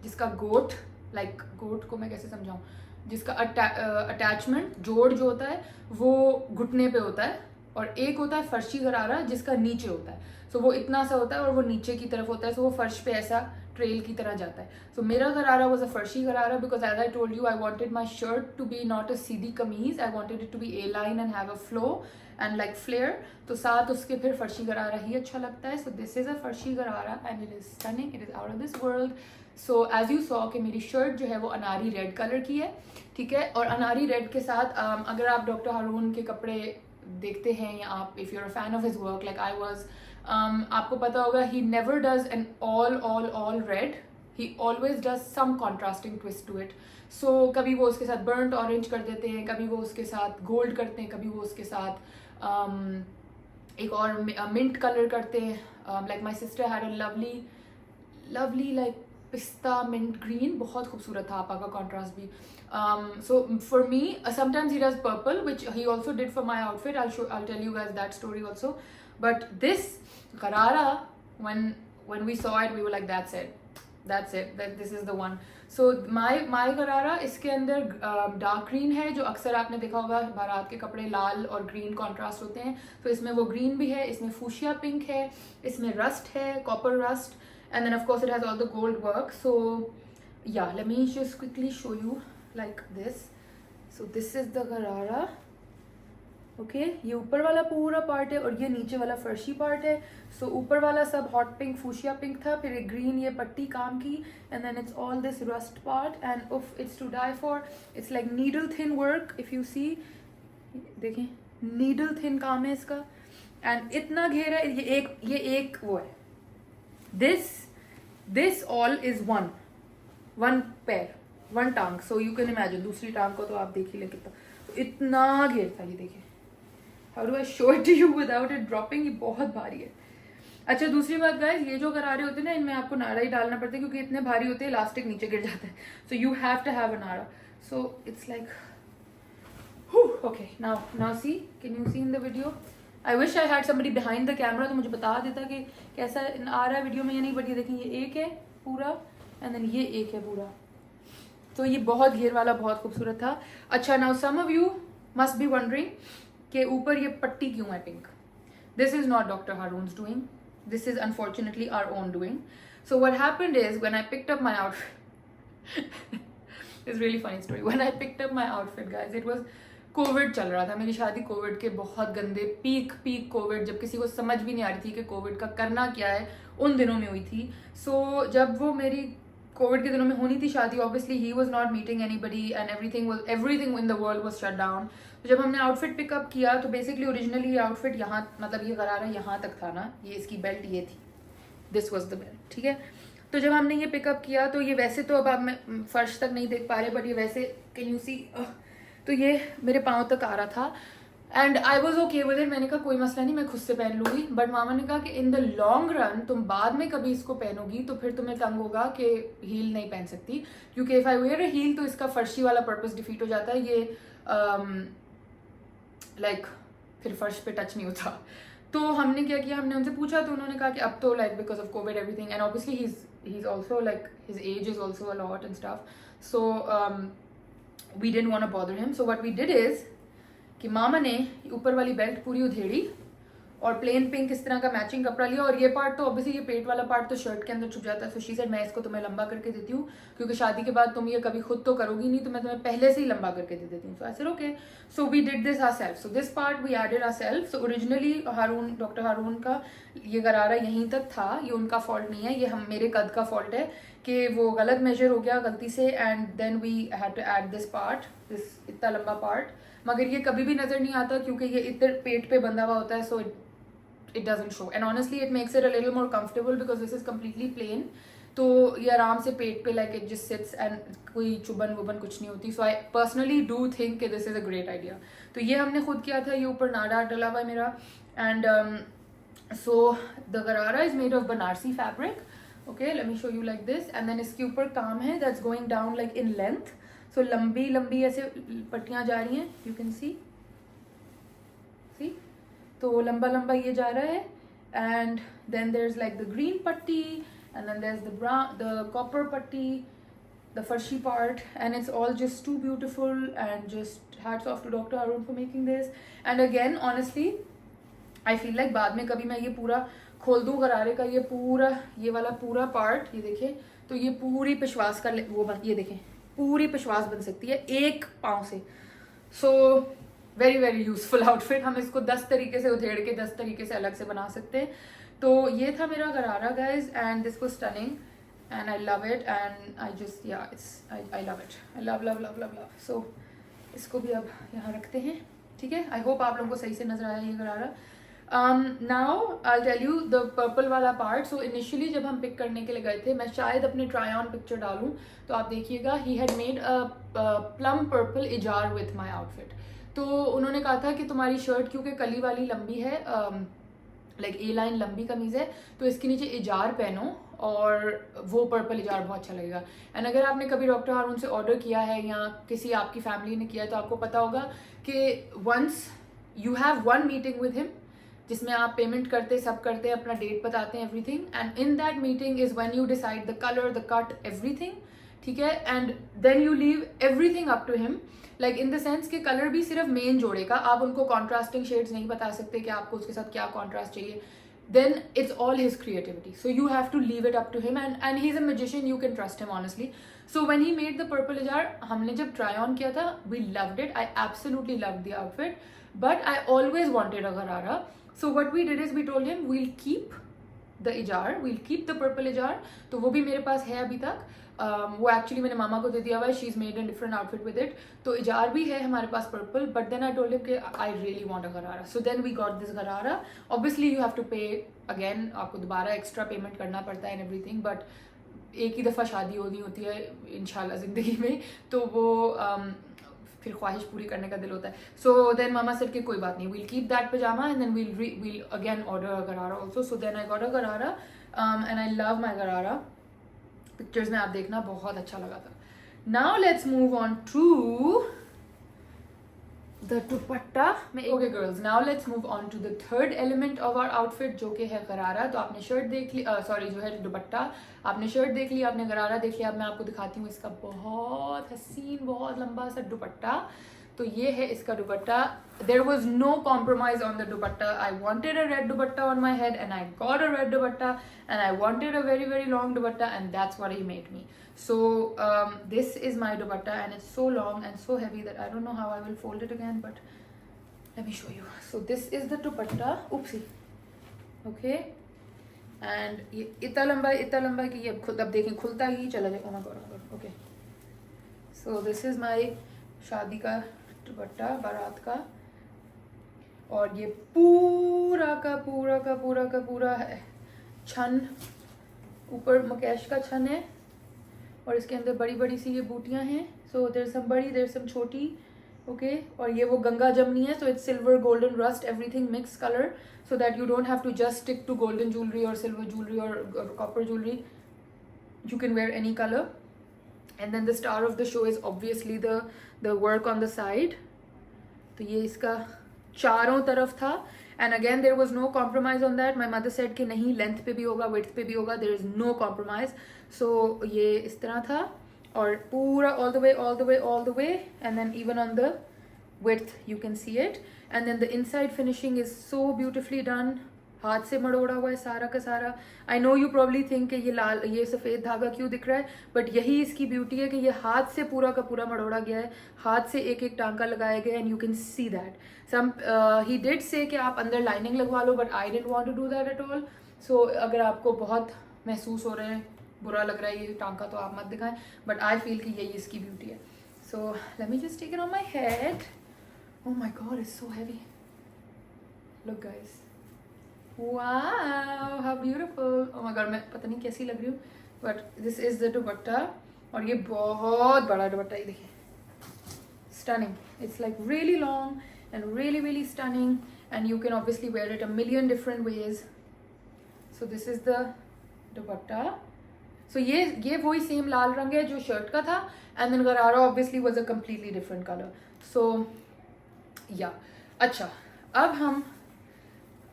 जिसका गोट, लाइक गोट को मैं कैसे समझाऊँ, जिसका अटैचमेंट, जोड़ जो होता है वो घुटने पे होता है, और एक होता है फर्शी गरारा जिसका नीचे होता है. सो वो इतना सा होता है और वो नीचे की तरफ होता है, सो वो फर्श पे ऐसा ट्रेल की तरह जाता है. सो मेरा गरारा was a farshi gharara because as I told you, I wanted my shirt to be not a सीधी कमीज, I wanted it to be A line and have a flow and like flare. तो साथ उसके फिर फर्शी गरारा ही अच्छा लगता है. सो this is a farshi gharara and it is stunning, it is out of this world. So as you saw कि मेरी शर्ट जो है वो अनारी रेड कलर की है, ठीक है. और अनारी रेड के साथ अगर आप डॉक्टर हारून के कपड़े देखते हैं, या आप if you are a fan of his work like I was, आपको पता होगा he never does an all red, he always does some contrasting twist to it. So कभी वो उसके साथ बर्न्ट ऑरेंज कर देते हैं, कभी वो उसके साथ गोल्ड करते हैं, कभी वो उसके साथ एक और मिंट कलर करते हैं. Like my sister had a lovely like पिस्ता मिंट ग्रीन, बहुत खूबसूरत था आपा का कॉन्ट्रास्ट भी. So for me, sometimes he does purple, which he also did for my outfit. I'll tell you guys that story also. But this Gharara, when we saw it, we were like, that's it, this is the one. So my Gharara, इसके अंदर dark green है, जो अक्सर आपने देखा होगा बारात के कपड़े लाल और ग्रीन कॉन्ट्रास्ट होते हैं. तो इसमें वो ग्रीन भी है, इसमें फूशिया पिंक है, इसमें रस्ट है, copper rust, and then of course it has all the gold work. So yeah, let me just quickly show you like this. So this is the Gharara. Okay ये ऊपर वाला पूरा part है और ये नीचे वाला फर्शी पार्ट है. सो ऊपर वाला सब हॉट पिंक फूशिया पिंक था, फिर एक ग्रीन ये पट्टी काम की, and then it's all this rust part, and उफ it's to die for. It's like needle thin work, if you see, देखें नीडल थिन काम है इसका, एंड इतना घेरा है. ये एक वो है, दिस ऑल इज वन पैर, वन टांग. सो यू कैन इमेजिन, दूसरी टांग को तो आप देख ही ले कितना, तो इतना घेर था. ये देखिए, how do I show it to you without it dropping, ये बहुत भारी है. अच्छा दूसरी बात गाइस, ये जो गरारे होते हैं ना, इनमें आपको नाड़ा ही डालना पड़ता है क्योंकि इतने भारी होते हैं, इलास्टिक नीचे गिर जाता है. So you have to have a nada. So it's like okay. Now see, can you see in the video? I wish I had somebody behind the camera, तो मुझे बता देता कि कैसा आ रहा है वीडियो में या नहीं. बट ये देखिए, ये एक है पूरा, एंड देन ये एक है पूरा. तो ये बहुत घेर वाला, बहुत खूबसूरत था. अच्छा now some of you must be wondering कि ऊपर ये पट्टी क्यों है pink. This is not doctor Haroon's doing, this is unfortunately our own doing. So what happened is when I picked up my outfit, it's really funny story. When I picked up my outfit guys, it was covid चल रहा था, मेरी शादी Covid के बहुत गंदे peak Covid, जब किसी को समझ भी नहीं आ रही थी कि कोविड का करना क्या है, उन दिनों में हुई थी. सो जब वो मेरी कोविड के दिनों में होनी थी शादी, obviously he was not meeting anybody and everything in the world was shut down. तो जब हमने आउटफिट पिकअप किया, तो बेसिकली ओरिजिनली ये आउटफिट यहाँ, मतलब ये गरारा यहाँ तक था ना, ये इसकी बेल्ट ये थी, दिस वाज द बेल्ट, ठीक है. तो जब हमने ये पिकअप किया, तो ये वैसे तो अब आप मैं फर्श तक नहीं देख पा रहे, बट ये वैसे कैन यू सी, तो ये मेरे पाँव तक आ रहा था, and I was okay with it. मैंने कहा कोई मसला नहीं, मैं खुद से पहन लूँगी. बट मामा ने कहा कि इन द लॉन्ग रन तुम बाद में कभी इसको पहनोगी तो फिर तुम्हें तंग होगा कि हील नहीं पहन सकती, क्योंकि if I wear a heel तो इसका फर्शी वाला पर्पस डिफीट हो जाता है. ये लाइक फिर फर्श पे टच नहीं होता. तो हमने क्या किया, हमने उनसे पूछा, तो उन्होंने कहा कि अब तो like because of Covid everything, and obviously he is also like his age is also a lot and stuff. So we didn't want to bother him. So what we did is कि मामा ने ऊपर वाली belt पूरी उधेड़ी और plane pink इस तरह का मैचिंग कपड़ा लिया, और ये पार्ट तो ऑब्वियसली ये पेट वाला पार्ट तो शर्ट के अंदर छुप जाता है. सो शी सेड मैं इसको तुम्हें लंबा करके देती हूँ, क्योंकि शादी के बाद तुम ये कभी खुद तो करोगी नहीं, तो मैं तुम्हें पहले से ही लंबा करके दे देती हूँ. So I said okay. So we did this ourself. So this part we added ourself. So originally doctor Haroon का ये गरारा यहीं तक था, ये उनका फॉल्ट नहीं है, ये मेरे कद का फॉल्ट है कि वो गलत मेजर हो गया गलती से, and then we had to add this part, this इतना लंबा पार्ट. मगर ये कभी भी नजर नहीं आता क्योंकि ये इधर पेट पे बंधा हुआ होता है. सो it doesn't show, and honestly it makes it a little more comfortable because this is completely plain. तो ये आराम से पेट पे like it just sits and कोई चुभन वुबन कुछ नहीं होती. So I personally do think that this is a great idea. तो ये हमने खुद किया था, ये ऊपर नाड़ा डला हुआ है मेरा, and so the garara is made of Banarsi fabric. Okay, let me show you like this, and then इसके ऊपर काम है that's going down like in length. So लंबी लंबी ऐसे पट्टियाँ जा रही हैं, you can see. तो लंबा लंबा ये जा रहा है, and then there is like the green patti, and then there is the copper patti, the farshi part, and it's all just too beautiful, and just hats off to doctor Haroon for making this. And again honestly I feel like बाद में कभी मैं ये पूरा खोल दूँ गरारे का, ये पूरा ये वाला पूरा पार्ट, ये देखें, तो ये पूरी पिशवास का वो ये देखें पूरी पिशवास बन सकती है एक पाँव से. So very very useful outfit. हम इसको 10 तरीके से उधेड़ के 10 तरीके से अलग से बना सकते हैं. तो ये था मेरा गरारा guys, and this was stunning, and I love it, and I just yeah it's I love it, I love love love love love. So इसको भी अब यहाँ रखते हैं, ठीक है. आई होप आप लोगों को सही से नजर आया ये gharara. Now I tell you the purple वाला पार्ट. सो इनिशियली जब हम पिक करने के लिए गए थे, मैं शायद अपने ट्राई ऑन पिक्चर डालूँ तो आप देखिएगा, he had made a plum purple is are with my outfit. तो उन्होंने कहा था कि तुम्हारी शर्ट क्योंकि कली वाली लंबी है, लाइक ए लाइन लंबी कमीज़ है तो इसके नीचे इजार पहनो और वो पर्पल इजार बहुत अच्छा लगेगा। एंड अगर आपने कभी डॉक्टर हारून से ऑर्डर किया है या किसी आपकी फैमिली ने किया है तो आपको पता होगा कि once you have one meeting with him जिसमें आप पेमेंट करते सब करते हैं, अपना डेट बताते हैं, everything, and in that meeting is when you decide the colour, the cut, everything, ठीक है। And then you leave everything up to him, like in the sense कि कलर भी सिर्फ मेन जोड़े का, आप उनको कॉन्ट्रास्टिंग शेड्स नहीं बता सकते कि आपको उसके साथ क्या कॉन्ट्रास्ट चाहिए, then it's all his creativity, so you have to leave it up to him, and he's a magician, you can trust him honestly. So when he made the purple jar, हमने जब try on किया था, we loved it, I absolutely loved the outfit, but I always wanted a गरारा. So what we did is we told him we'll keep the is are, we'll keep the purple इजार, तो वो भी मेरे पास है अभी तक। वो एक्चुअली मैंने मामा को दे दिया हुआ है, she is made a different outfit with it, तो इजार भी है हमारे पास purple, but then I told him कि I really want a gharara, so then we got this gharara. Obviously you have to pay again, आपको दोबारा एक्स्ट्रा पेमेंट करना पड़ता है एंड एवरीथिंग, बट एक ही दफ़ा शादी होती है इंशाल्लाह ज़िंदगी में, तो वो फिर ख्वाहिश पूरी करने का दिल होता है। सो देन मामा सेड कि कोई बात नहीं, we'll keep that pyjama and then we'll again order a gharara also. So then I got a gharara and I love my गरारा, पिक्चर्स में आप देखना बहुत अच्छा लगा था। Now let's move on to the dupatta में। Okay girls, now let's move on to the third element of our outfit जो कि है गरारा। तो आपने शर्ट देख ली, सॉरी जो है दुपट्टा, आपने शर्ट देख ली, आपने गरारा देख लिया। अब मैं आपको दिखाती हूँ इसका बहुत हसीन बहुत लंबा सा दुपट्टा। तो ये है इसका dupatta. There was no compromise on the dupatta. I wanted a red dupatta on my head and I got a red dupatta and I wanted a very very long dupatta and that's what he made me. So this is my dupatta and it's so long and so heavy that I don't know how I will fold it again, but let me show you. So this is the dupatta, oopsie, okay, and ये इतना लंबा है कि ये अब देखें खुलता ही चला जाए। oh my god, okay, so this is my शादी का दुपट्टा, बारात का, और ये पूरा का पूरा है छन, ऊपर मकैश का छन है और इसके अंदर बड़ी बड़ी सी ये बूटियां हैं। सो देयर सम बड़ी, देयर सम छोटी, ओके। और ये वो गंगा जमनी है, so it's silver golden rust everything mix colour, so that you don't have to just stick to golden jewellery और सिल्वर ज्वेलरी और copper jewellery, you can wear any colour. And then the star of the show is obviously the work on the side. तो ये इसका चारों तरफ था and again there was no compromise on that. My mother said कि नहीं, length पे भी होगा, विड्थ पे भी होगा, देयर इज नो कॉम्प्रोमाइज। सो ये इस तरह था और पूरा all the way and then even on the width you can see it, and then the inside finishing is so beautifully done। हाथ से मड़ोड़ा हुआ है सारा का सारा। I know you probably think कि ये सफ़ेद धागा क्यों दिख रहा है, बट यही इसकी ब्यूटी है कि ये हाथ से पूरा का पूरा मड़ोड़ा गया है, हाथ से एक एक टांका लगाया गया, and you can see that. Some he did say कि आप अंदर लाइनिंग लगवा लो, but I didn't want to do that at all. So अगर आपको बहुत महसूस हो रहे हैं, बुरा लग रहा है ये टांका, तो आप मत दिखाएं, बट आई फील कि यही इसकी ब्यूटी है। So let me just take it on my head. Oh my God, it's so heavy, look guys, wow how beautiful. Oh my God, मैं पता नहीं कैसी लग रही हूँ, but this is the dupatta. और ये बहुत बड़ा दुपट्टा, ये देखिए, stunning, it's like really long and really really stunning, and you can obviously wear it a million different ways. So this is the दुपट्टा। सो ये वही सेम लाल रंग है जो शर्ट का था, and then gharara obviously was a completely different colour. So yeah अच्छा, अब हम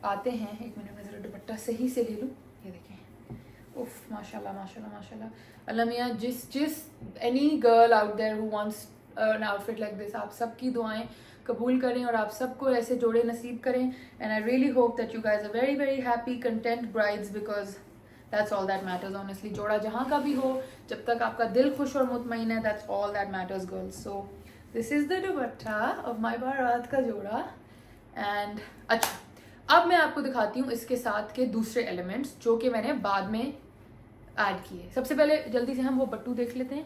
आते हैं, एक मिनट में ज़रा दुपट्टा सही से ले लूँ। ये देखें, उफ माशाल्लाह माशाल्लाह माशाल्लाह, अल्लाह मियाँ जिस any girl out there who wants an outfit like this, आप सबकी दुआएं कबूल करें और आप सबको ऐसे जोड़े नसीब करें। And I really hope that you guys are very very happy content brides, because that's all that matters honestly. जोड़ा जहाँ का भी हो, जब तक आपका दिल खुश और मुतमईन है, that's all that matters girls. So this is the dupatta of my बारात का जोड़ा। एंड अच्छा, अब मैं आपको दिखाती हूँ इसके साथ के दूसरे एलिमेंट्स जो कि मैंने बाद में ऐड किए। सबसे पहले जल्दी से हम वो बट्टू देख लेते हैं।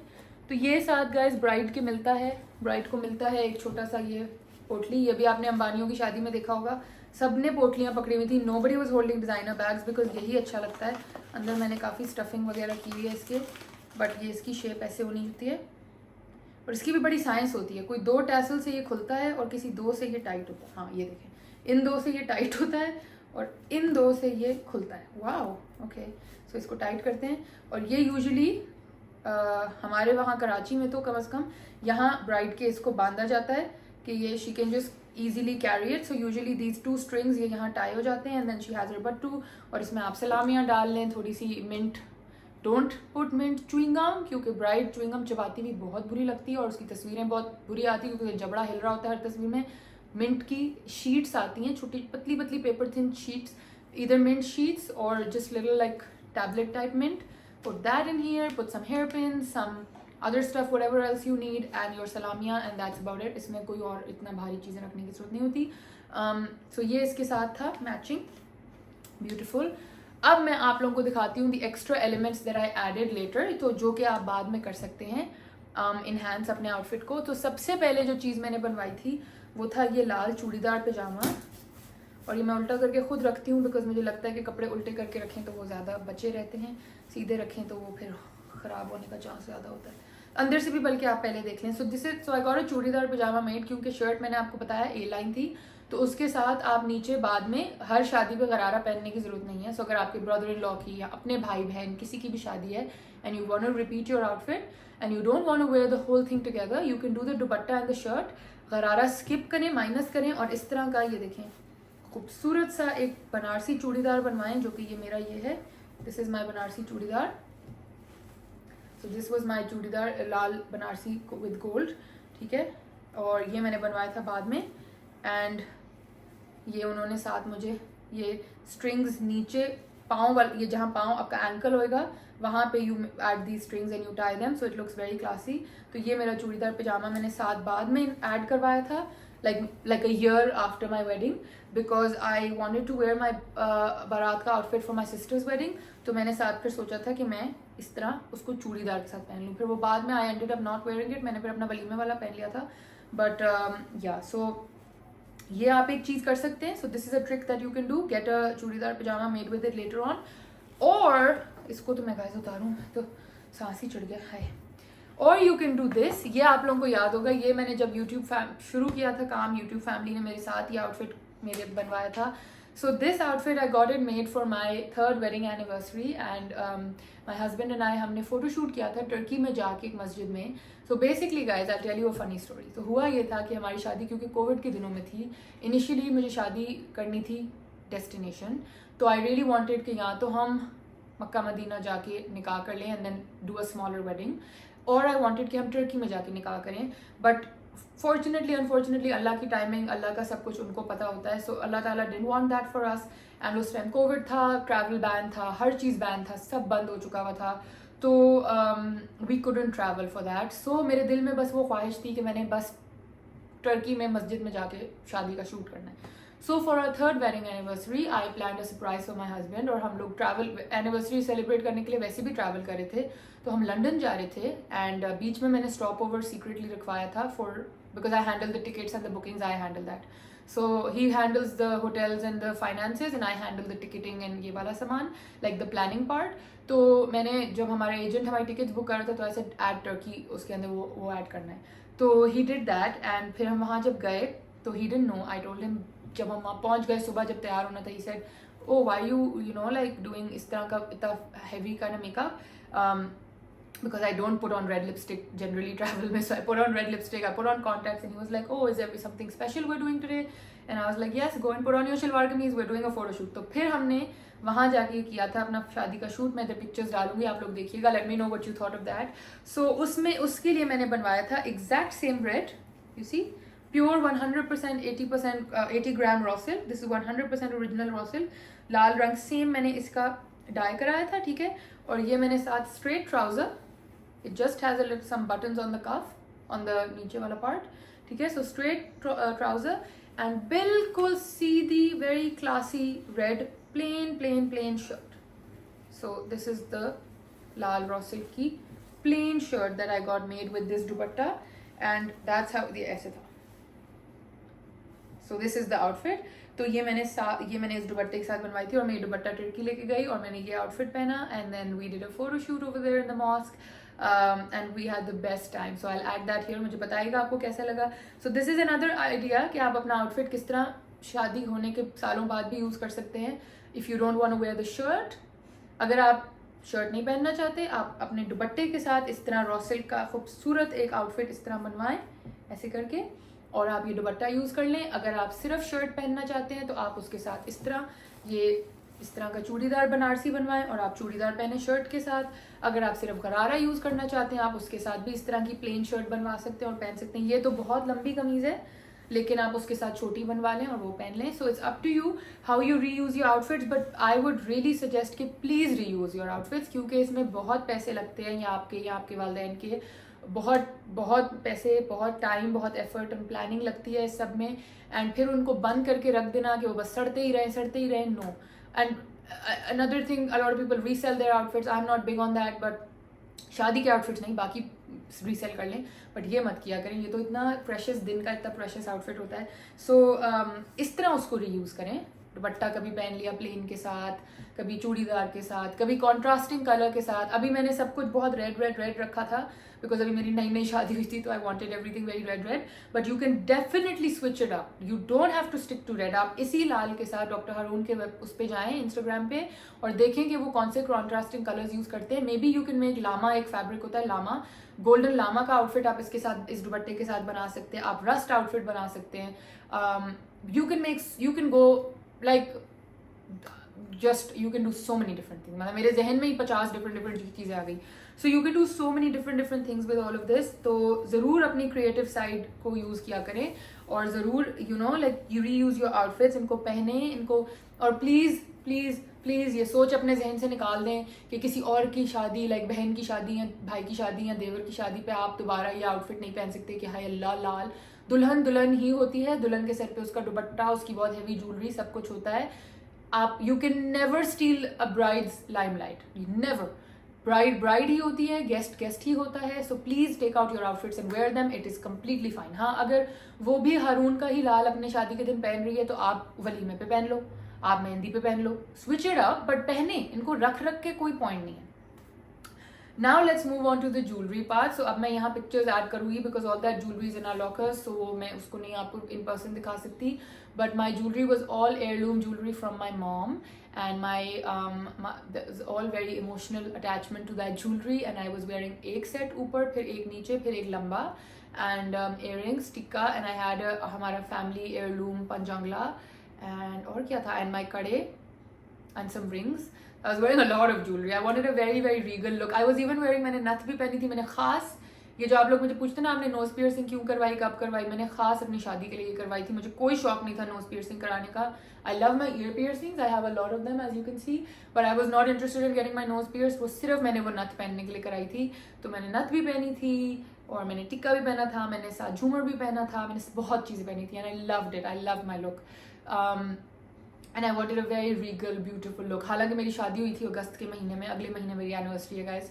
तो ये साथ गाइस ब्राइड के मिलता है, ब्राइड को मिलता है एक छोटा सा ये पोटली। ये भी आपने अंबानियों की शादी में देखा होगा, सब ने पोटलियाँ पकड़ी हुई थी। Nobody was holding designer bags because यही अच्छा लगता है। अंदर मैंने काफ़ी स्टफिंग वगैरह की हुई है इसके, बट ये इसकी शेप ऐसे होनी होती है और इसकी भी बड़ी साइंस होती है। कोई 2 टैसल से ये खुलता है और किसी 2 से ये टाइट होता है। हाँ ये देखें, इन 2 से ये टाइट होता है और इन दो से ये खुलता है। Wow, okay. सो इसको टाइट करते हैं। और ये यूजुअली हमारे वहाँ कराची में तो कम से कम यहाँ ब्राइड के इसको बांधा जाता है कि ये she can just easily carry it. So usually these two strings ये यहाँ tie हो जाते हैं and then she has her बट्टू, और इसमें आप सलामियाँ डाल लें, थोड़ी सी mint, don't put mint, chewing gum, क्योंकि ब्राइड च्युइंग गम चबाती भी बहुत बुरी लगती है और उसकी तस्वीरें बहुत बुरी आती है क्योंकि जबड़ा हिल रहा होता है हर तस्वीर में। मिंट की शीट्स आती हैं, छोटी पतली पतली paper thin sheets, either mint sheets or just little like tablet type mint. Put that in here, put some hairpins, some other stuff, whatever else you need, and your salamia, and that's about it. इसमें कोई और इतना भारी चीज़ें रखने की जरूरत नहीं होती। So ये इसके साथ था मैचिंग, ब्यूटीफुल। अब मैं आप लोगों को दिखाती हूँ the extra elements that I added later, तो जो कि आप बाद में कर सकते हैं इनहेंस अपने आउटफिट को। तो सबसे पहले जो चीज़ मैंने बनवाई थी वो था ये लाल चूड़ीदार पजामा, और ये मैं उल्टा करके खुद रखती हूँ बिकॉज मुझे लगता है कि कपड़े उल्टे करके रखें तो वो ज़्यादा बचे रहते हैं, सीधे रखें तो वो फिर ख़राब होने का चांस ज़्यादा होता है अंदर से भी, बल्कि आप पहले देख लें। So I got a churidar pyjama made, क्योंकि शर्ट मैंने आपको बताया ए लाइन थी, तो उसके साथ आप नीचे बाद में हर शादी पे गरारा पहनने की ज़रूरत नहीं है। सो अगर आपके ब्रदर इन लॉ की या अपने भाई बहन किसी की भी शादी है and you want to repeat your outfit and you don't want to wear the whole thing together, you can do the dupatta and the shirt, gharara skip करें, माइनस करें, और इस तरह का ये देखें खूबसूरत सा एक बनारसी चूड़ीदार बनवाएं, जो कि ये मेरा ये है, this is my Banarasi churidar. So this was my churidar Lal Banarasi with gold, ठीक है, और ये मैंने बनवाया था बाद में। एंड ये उन्होंने साथ मुझे ये स्ट्रिंग्स नीचे पाँव वाले, ये जहाँ पाँव आपका एंकल होएगा वहाँ पे you add the strings and you tie them, so it looks very classy. तो ये मेरा चूड़ीदार पजामा मैंने साथ बाद में ऐड करवाया था, like a year after my wedding, because I wanted to wear my बारात का outfit for my sister's wedding। तो मैंने साथ फिर सोचा था कि मैं इस तरह उसको चूड़ीदार के साथ पहन लूँ। फिर वो बाद में I ended up not wearing it, मैंने फिर अपना वलीमे वाला पहन लिया था। बट या सो ये आप एक चीज़ कर सकते हैं। So this is a trick that you can do, get a churidar pyjama made with it later on. और इसको तो मैं गाइस उतारूँ तो सांस ही चढ़ गया, हाय। और यू कैन डू दिस, ये आप लोगों को याद होगा, ये मैंने जब यूट्यूब शुरू किया था काम, यूट्यूब फैमिली ने मेरे साथ ये आउटफिट मेरे बनवाया था। So this outfit I got it made for my 3rd wedding anniversary, and my husband and I हमने फोटो शूट किया था टर्की में जाके एक मस्जिद में। So basically guys I tell you a funny story. तो हुआ ये था कि हमारी शादी क्योंकि कोविड के दिनों में थी, इनिशियली मुझे शादी करनी थी डेस्टिनेशन, तो आई रियली वॉन्टेड कि या तो हम मक्का मदीना जाके निकाह कर लें and then do a smaller wedding, और आई वांटेड कि हम टर्की में जाके निकाह करें। बट फॉर्चुनेटली अनफॉर्चुनेटली अल्लाह की टाइमिंग, अल्लाह का सब कुछ उनको पता होता है। सो अल्लाह ताला didn't want that for us, and उस टाइम कोविड था, ट्रैवल बैन था, हर चीज़ बैन था, सब बंद हो चुका हुआ था, तो we couldn't travel for that. So मेरे दिल में बस वो ख्वाहिश थी कि मैंने बस टर्की में मस्जिद में जाके शादी का शूट करना है। So for our 3rd wedding anniversary I plan a surprise for my husband, और हम लोग ट्रैवल एनिवर्सरी सेलिब्रेट करने के लिए वैसे भी ट्रैवल कर रहे थे, तो हम लंदन जा रहे थे, एंड बीच में मैंने स्टॉप ओवर सीक्रेटली रखवाया था for because I handle the tickets and the bookings, I handle that. So he handles the hotels and the finances and I handle the ticketing and ये वाला सामान, लाइक द प्लानिंग पार्ट। तो मैंने जब हमारे agent हमारी tickets book कर रहा था तो ऐसे ऐड टर्की उसके अंदर वो ऐड करना है, तो ही डिड दैट। एंड फिर हम वहाँ जब गए तो he didn't know, I told him, जब हम वहाँ पहुँच गए सुबह जब तैयार होना था, he said oh why you know like doing इस तरह का इतना heavy kind of makeup, because I don't put on red lipstick generally travel में, so I put on red lipstick, I put on contacts, and he was like, oh is there something special we're doing today, and I was like yes, go and put on your shalwar kameez, we're doing a photo shoot। तो फिर हमने वहाँ जाके किया था अपना शादी का शूट, मैं इधर पिक्चर्स डालूंगी, आप लोग देखिएगा, let me know what you thought of that। so उसमें उसके लिए मैंने बनवाया था exact same red, you see, pure 100% 80% 80 gram raw silk, this is 100% original raw silk, लाल रंग सेम मैंने इसका डाई कराया था, ठीक है। और ये मैंने साथ straight trouser, it just has a little some buttons on the cuff on the नीचे वाला part, ठीक है। so straight trouser and बिल्कुल सीधी very classy red plain shirt। so this is the Lal raw silk की plain shirt that I got made with this dupatta, and that's how ये ऐसे था। so this is the outfit। तो ये मैंने इस दुपट्टे के साथ बनवाई थी, और मैं ये दुपट्टा टर्की लेके गई और मैंने ये आउटफिट पहना, and then we did a photo shoot over there in the mosque, and we had the best time. So I will add that here, मुझे बताइएगा आपको कैसा लगा। So this is another idea कि आप अपना आउटफिट किस तरह शादी होने के सालों बाद भी यूज़ कर सकते हैं। If you don't want to wear the shirt, अगर आप शर्ट नहीं पहनना चाहते, आप अपने दुपट्टे के साथ इस तरह रॉ सिल्क का खूबसूरत एक आउटफिट इस तरह बनवाएं ऐसे करके, और आप ये दुपट्टा यूज़ कर लें। अगर आप सिर्फ शर्ट पहनना चाहते हैं तो आप उसके साथ इस तरह इस तरह का चूड़ीदार बनारसी बनवाएं और आप चूड़ीदार पहने शर्ट के साथ। अगर आप सिर्फ गरारा यूज़ करना चाहते हैं, आप उसके साथ भी इस तरह की प्लेन शर्ट बनवा सकते हैं और पहन सकते हैं। ये तो बहुत लंबी कमीज़ है, लेकिन आप उसके साथ छोटी बनवा लें और वो पहन लें। So it's up to you how you reuse your outfits, but I would really suggest कि प्लीज़ रीयूज़ योर आउटफिट्स, क्योंकि इसमें बहुत पैसे लगते हैं, या आपके वालिदैन के बहुत पैसे, बहुत टाइम, बहुत एफर्ट एंड प्लानिंग लगती है इस सब में। एंड फिर उनको बंद करके रख देना कि वो बस सड़ते ही रहें, no. And another thing, a lot of people resell their outfits, I am not big on that, but शादी के आउटफिट्स नहीं, बाकी रीसेल कर लें, बट ये मत किया करें। ये तो इतना प्रेशियस दिन का इतना प्रेशियस आउटफिट होता है। सो इस तरह उसको रीयूज़ करें। दुपट्टा कभी पहन लिया प्लेन के साथ, कभी चूड़ीदार के साथ, कभी कॉन्ट्रास्टिंग कलर के साथ। अभी मैंने सब कुछ बहुत रेड रखा था, बिकॉज अभी मेरी नई शादी हुई थी, तो I wanted everything very red, but you can definitely switch it up. You don't have to stick to red. आप इसी लाल के साथ डॉक्टर हारून के उस पर जाएँ इंस्टाग्राम पे और देखें कि वो कौन से कॉन्ट्रास्टिंग कलर्स यूज़ करते हैं। Maybe you can make लामा, एक फैब्रिक होता है लामा, गोल्डन लामा का आउटफिट आप इसके साथ, इस दुपट्टे के साथ बना सकते हैं। आप रस्ट आउटफिट बना सकते हैं। You can go like just you can do so many different things. मतलब मेरे जहन में ही 50 डिफरेंट चीज़ें आ गई। सो you can do so many different things with all of this. तो ज़रूर अपनी क्रिएटिव साइड को यूज़ किया करें, और ज़रूर you know like you reuse your outfits, इनको पहने, इनको, और प्लीज़ ये सोच अपने जहन से निकाल दें कि किसी और की शादी, लाइक बहन की शादी या भाई की शादी या देवर की शादी पे आप दोबारा ये आउटफिट नहीं पहन सकते कि हाय अल्लाह लाल। दुल्हन ही होती है, दुल्हन के सर पे उसका दुपट्टा, उसकी बहुत हैवी ज्वेलरी, सब कुछ होता है। आप you can never steal a bride's limelight, never. Bride ही होती है, गेस्ट ही होता है। So please take out your outfits and wear them, it is completely fine. हाँ, अगर वो भी हारून का ही लाल अपने शादी के दिन पहन रही है, तो आप वलीमे पे पहन लो, आप मेहंदी पे पहन लो, स्विच इट अप, बट पहने, इनको रख के कोई पॉइंट नहीं है। Now let's move on to the jewelry part. So अब मैं यहाँ pictures add करूँगी because all that jewelry is in our lockers, so मैं उसको नहीं आपको in person दिखा सकती. But my jewelry was all heirloom jewelry from my mom, and there's all very emotional attachment to that jewelry. And I was wearing एक set ऊपर, फिर एक नीचे, फिर एक लंबा, and earrings, tikka, and I had हमारा family heirloom पंजंगला, and और क्या था, and my कड़े and some rings. I was wearing a lot of jewelry. I wanted a very regal look. I was even wearing, मैंने नथ भी पहनी थी। मैंने खास, ये जो आप लोग मुझे पूछते ना आपने नोज पियर्सिंग क्यों करवाई, कब करवाई, मैंने खास अपनी शादी के लिए ये करवाई थी। मुझे कोई शौक नहीं था नोज पियर्सिंग कराने का। I love my ear piercings. I have a lot of them as you can see, but I was not interested in getting my nose pierced. वो सिर्फ मैंने वो नथ पहनने के लिए कराई थी। तो मैंने नथ भी पहनी थी, और मैंने टिक्का भी पहना था, मैंने साथ झूमर भी पहना था, मैंने बहुत चीज़ें पहनी थी, and I loved it. I loved my look. And I wanted a very Regal beautiful look. हालांकि मेरी शादी हुई थी अगस्त के महीने में, अगले महीने मेरी एनिवर्सरी है guys,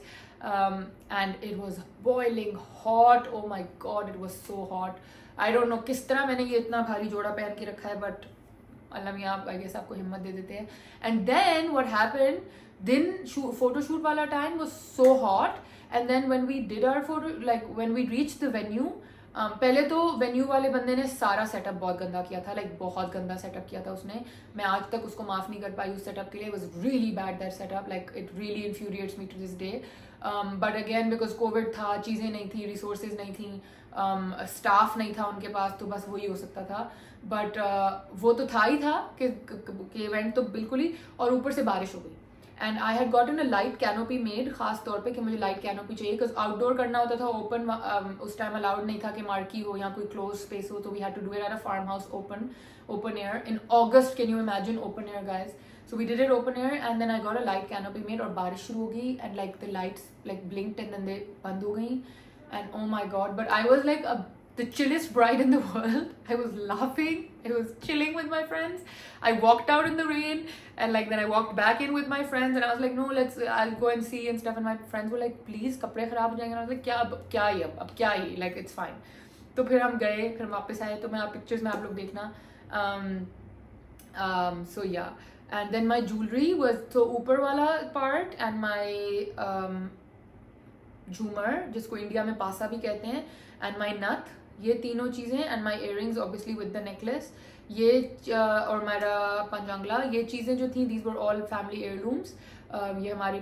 and it was boiling hot. Oh my god, it was so hot. I don't know किस तरह मैंने ये इतना भारी जोड़ा पहन के रखा है, बट अल्लाह मियाँ आई गेस आपको हिम्मत दे देते हैं। एंड देन व्हाट हैपेंड, दिन फोटोशूट वाला time was so hot, and then when we did our photo, like when we reach the venue, पहले तो वेन्यू वाले बंदे ने सारा सेटअप बहुत गंदा किया था, लाइक बहुत गंदा सेटअप किया था उसने। मैं आज तक उसको माफ़ नहीं कर पाई उस सेटअप के लिए। It was really bad that setup, like it really infuriates me to this day. But again because covid था, चीज़ें नहीं थी, रिसोर्सेज नहीं थी, स्टाफ नहीं था उनके पास, तो बस वही हो सकता था। बट वो तो था ही था कि इवेंट तो बिल्कुल ही, और ऊपर से बारिश हो गई। And I had gotten a light canopy made, खास तौर पे कि मुझे लाइट कैनोपी चाहिए, बिकॉज आउटडोर करना होता था। ओपन उस टाइम अलाउड नहीं था कि मार्की हो या कोई क्लोज स्पेस हो, तो we had to do it at a farm house open air in August. Can you imagine open air guys? So we did it open air, and then I got a light canopy made, और बारिश शुरू हो गई, and like the lights like blinked and then they बंद हो गई, and oh my god, but I was like the chillest bride in the world. I was laughing, I was chilling with my friends. I walked out in the rain, and like then I walked back in with my friends, and I was like, no, I'll go and see and stuff. And my friends were like, please, कपड़े खराब हो जाएंगे। And I was like, क्या अब क्या ही, like it's fine. तो फिर हम गए, फिर वापस आए, तो मैं आप पिक्चर्स में आप लोग देखना। So yeah, and then my jewelry was तो ऊपर वाला part, and my झूमर, जिसको इंडिया में पासा भी कहते हैं, and my नथ, ये तीनों चीज़ें and my earrings obviously with the necklace, ये और मेरा पंजांगला, ये चीज़ें जो थी दीज वर ऑल फैमिली एयरलूम्स. ये हमारी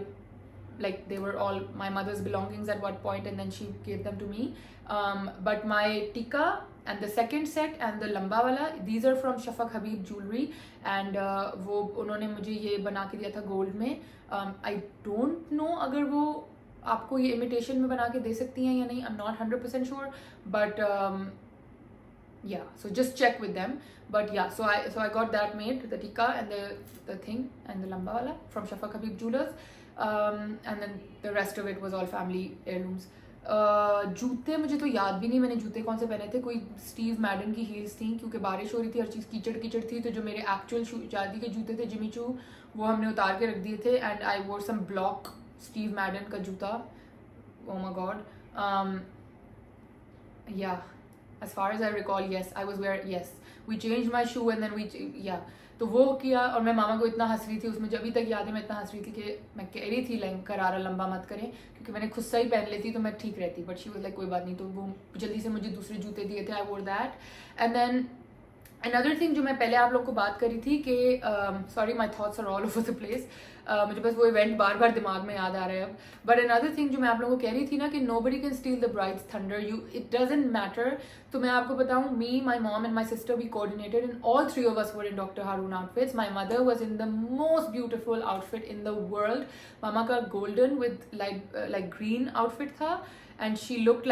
like they were all my mother's belongings at one point and then she gave them to me. But my tika and the second set and the lamba wala, these are from Shafaq Habib jewelry and वो उन्होंने मुझे ये बना के दिया था gold में. I don't know अगर वो आपको ये इमिटेशन में बना के दे सकती हैं या नहीं, I'm not 100% sure, but yeah, so just check with them. But yeah, so I got that made, the tika and the thing and the lamba wala from Shafaq Habib jewelers. And then the rest of it was all family heirlooms. जूते मुझे तो याद भी नहीं मैंने जूते कौन से पहने थे. कोई स्टीव मैडन की हील्स थी क्योंकि बारिश हो रही थी, हर चीज़ कीचड़ कीचड़ थी. तो जो मेरे एक्चुअल शादी के जूते थे जिमी चू, वो हमने उतार के रख दिए थे. एंड आई वोर सम ब्लॉक स्टीव मैडन का जूता. ओ माय गॉड. या as far as I recall, yes, I was wearing, yes, we changed my shoe and then yeah. तो वो किया और मैं मामा को इतना हंस रही थी उसमें, जब अभी तक याद है मैं इतना हंस रही थी कि मैं कह रही थी लाइक करारा लंबा मत करें क्योंकि मैंने खुद सा ही पहन लेती तो मैं ठीक रहती. बट शी वाज लाइक कोई बात नहीं. तो वो जल्दी से मुझे दूसरे जूते दिए थे. I wore that. And then another thing जो मैं पहले आप लोग को बात करी थी कि sorry my thoughts are all over the place, मुझे बस वो इवेंट बार बार दिमाग में याद आ रहा है अब. बट अनदर थिंग जो मैं आप लोगों को कह रही थी ना कि nobody can steal the bride's thunder, you it doesn't matter. तो मैं आपको बताऊं, me, my mom and my sister we coordinated and all three of us were in doctor Haroon outfits. My mother was in the most beautiful outfit in the world. मामा का golden with like green outfit था and she looked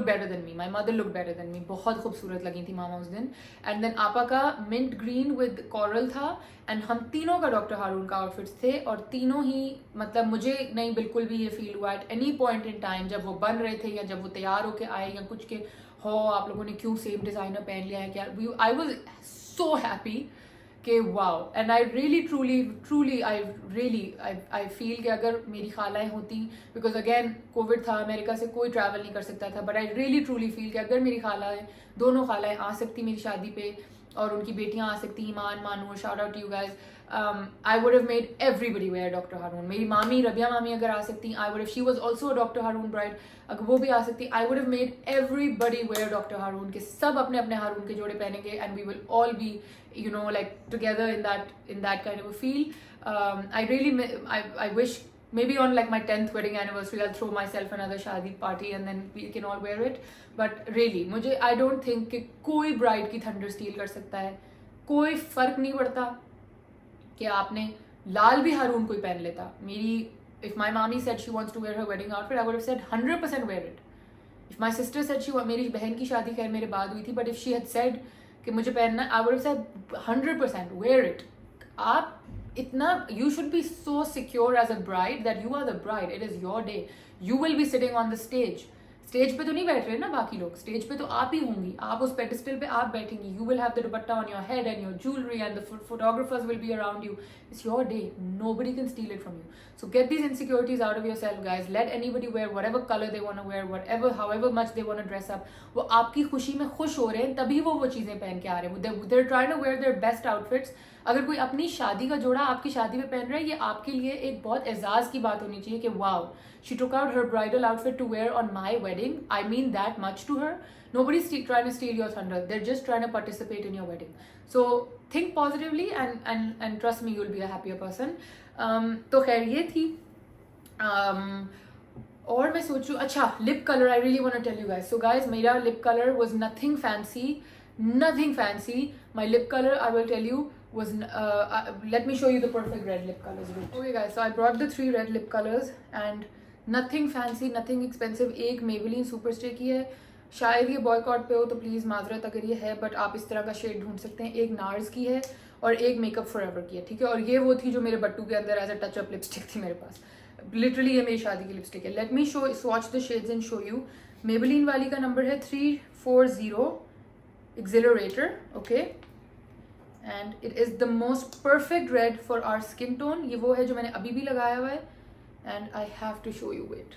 better than me. My mother look better than me. बहुत खूबसूरत लगी थी मामा उस दिन. And then आपा का मिंट ग्रीन विद कॉरल था एंड हम तीनों का डॉक्टर हारून का आउटफिट्स थे. और तीनों ही मतलब मुझे नहीं बिल्कुल भी ये फील हुआ at any point in time जब वो बन रहे थे या जब वो तैयार होके आए या कुछ के हो आप लोगों ने क्यों सेम डिज़ाइनर पहन लिया है क्या. आई वॉज सो हैप्पी कि wow. And I really truly I feel कि अगर मेरी खालाएँ होती, बिकॉज अगेन कोविड था, अमेरिका से कोई ट्रैवल नहीं कर सकता था, but I really truly feel कि अगर मेरी खालाएँ, दोनों खालाएँ आ सकती मेरी शादी पे और उनकी बेटियां आ सकती, Iman, Manoor, shout out to you guys, I would have made everybody wear doctor Haroon. मेरी मामी रबिया मामी अगर आ सकती, I would have, she was also a doctor Haroon bride, अगर वो भी आ सकती, I would have made everybody wear doctor Haroon. के सब अपने अपने हारून के जोड़े पहनेंगे and we will all be you know like together in that kind of a feel. I wish maybe on like my 10th wedding anniversary I'll throw myself another shadi party and then we can all wear it. But really मुझे I don't think कि कोई bride की thunder steal कर सकता है. कोई फर्क नहीं पड़ता कि आपने लाल भी हारून कोई पहन लेता. मेरी if my mommy said she wants to wear her wedding outfit, I would have said 100% wear it. If my sister said मेरी बहन की शादी खैर मेरे बाद हुई थी, but if she had said कि मुझे पहनना, I would have said 100% wear it. आप इतना, you should be so secure as a bride that you are the bride. It is your day. You will be sitting on the stage. Stage पे तो नहीं बैठ रहे ना बाकी लोग, स्टेज पे तो आप ही होंगी, आप उस पेडिस्टल पे आप बैठेंगी. You will have the dupatta on your head and your jewellery and the photographers will be around you. It's your day. Nobody can steal it from you. So get these insecurities out of your self guys. Let anybody wear whatever colour they want to wear, whatever however much they want to dress up. वो आपकी खुशी में खुश हो रहे हैं तभी वो चीजें पहन के आ रहे हैं. They are trying to wear their best outfits. अगर कोई अपनी शादी का जोड़ा आपकी शादी में पहन रहा है, ये आपके लिए एक बहुत एजाज की बात होनी चाहिए कि wow, she took out her bridal outfit to wear on my wedding. I mean that much to her. Nobody's trying to steal your thunder. They're just trying to participate in your wedding. So think positively and trust me, you'll be a happier person. तो खैर ये थी. और मैं सोचूं, अच्छा lip color, I really want to tell you guys. So guys, मेरा lip color was nothing fancy. My lip color, I will tell you, was let me show you the perfect red lip colors. Okay guys, so I brought the 3 red lip colors and nothing fancy, nothing expensive. एक Maybelline Superstay की है, शायद ये boycott पे हो तो please माजरत अगर ये है, बट आप इस तरह का शेड ढूंढ सकते हैं. एक नार्स की है और एक मेकअप फॉरएवर की है, ठीक है. और ये वो थी जो मेरे बट्टू के अंदर एज अ टचअप लिपस्टिक थी मेरे पास. लिटरली ये मेरी शादी की लिपस्टिक है. Let me swatch the shades and show you. Maybelline वाली का नंबर है 340 Exhilarator, okay, and it is the most perfect red for our skin tone. ये वो है जो मैंने अभी भी लगाया हुआ है and I have to show you it.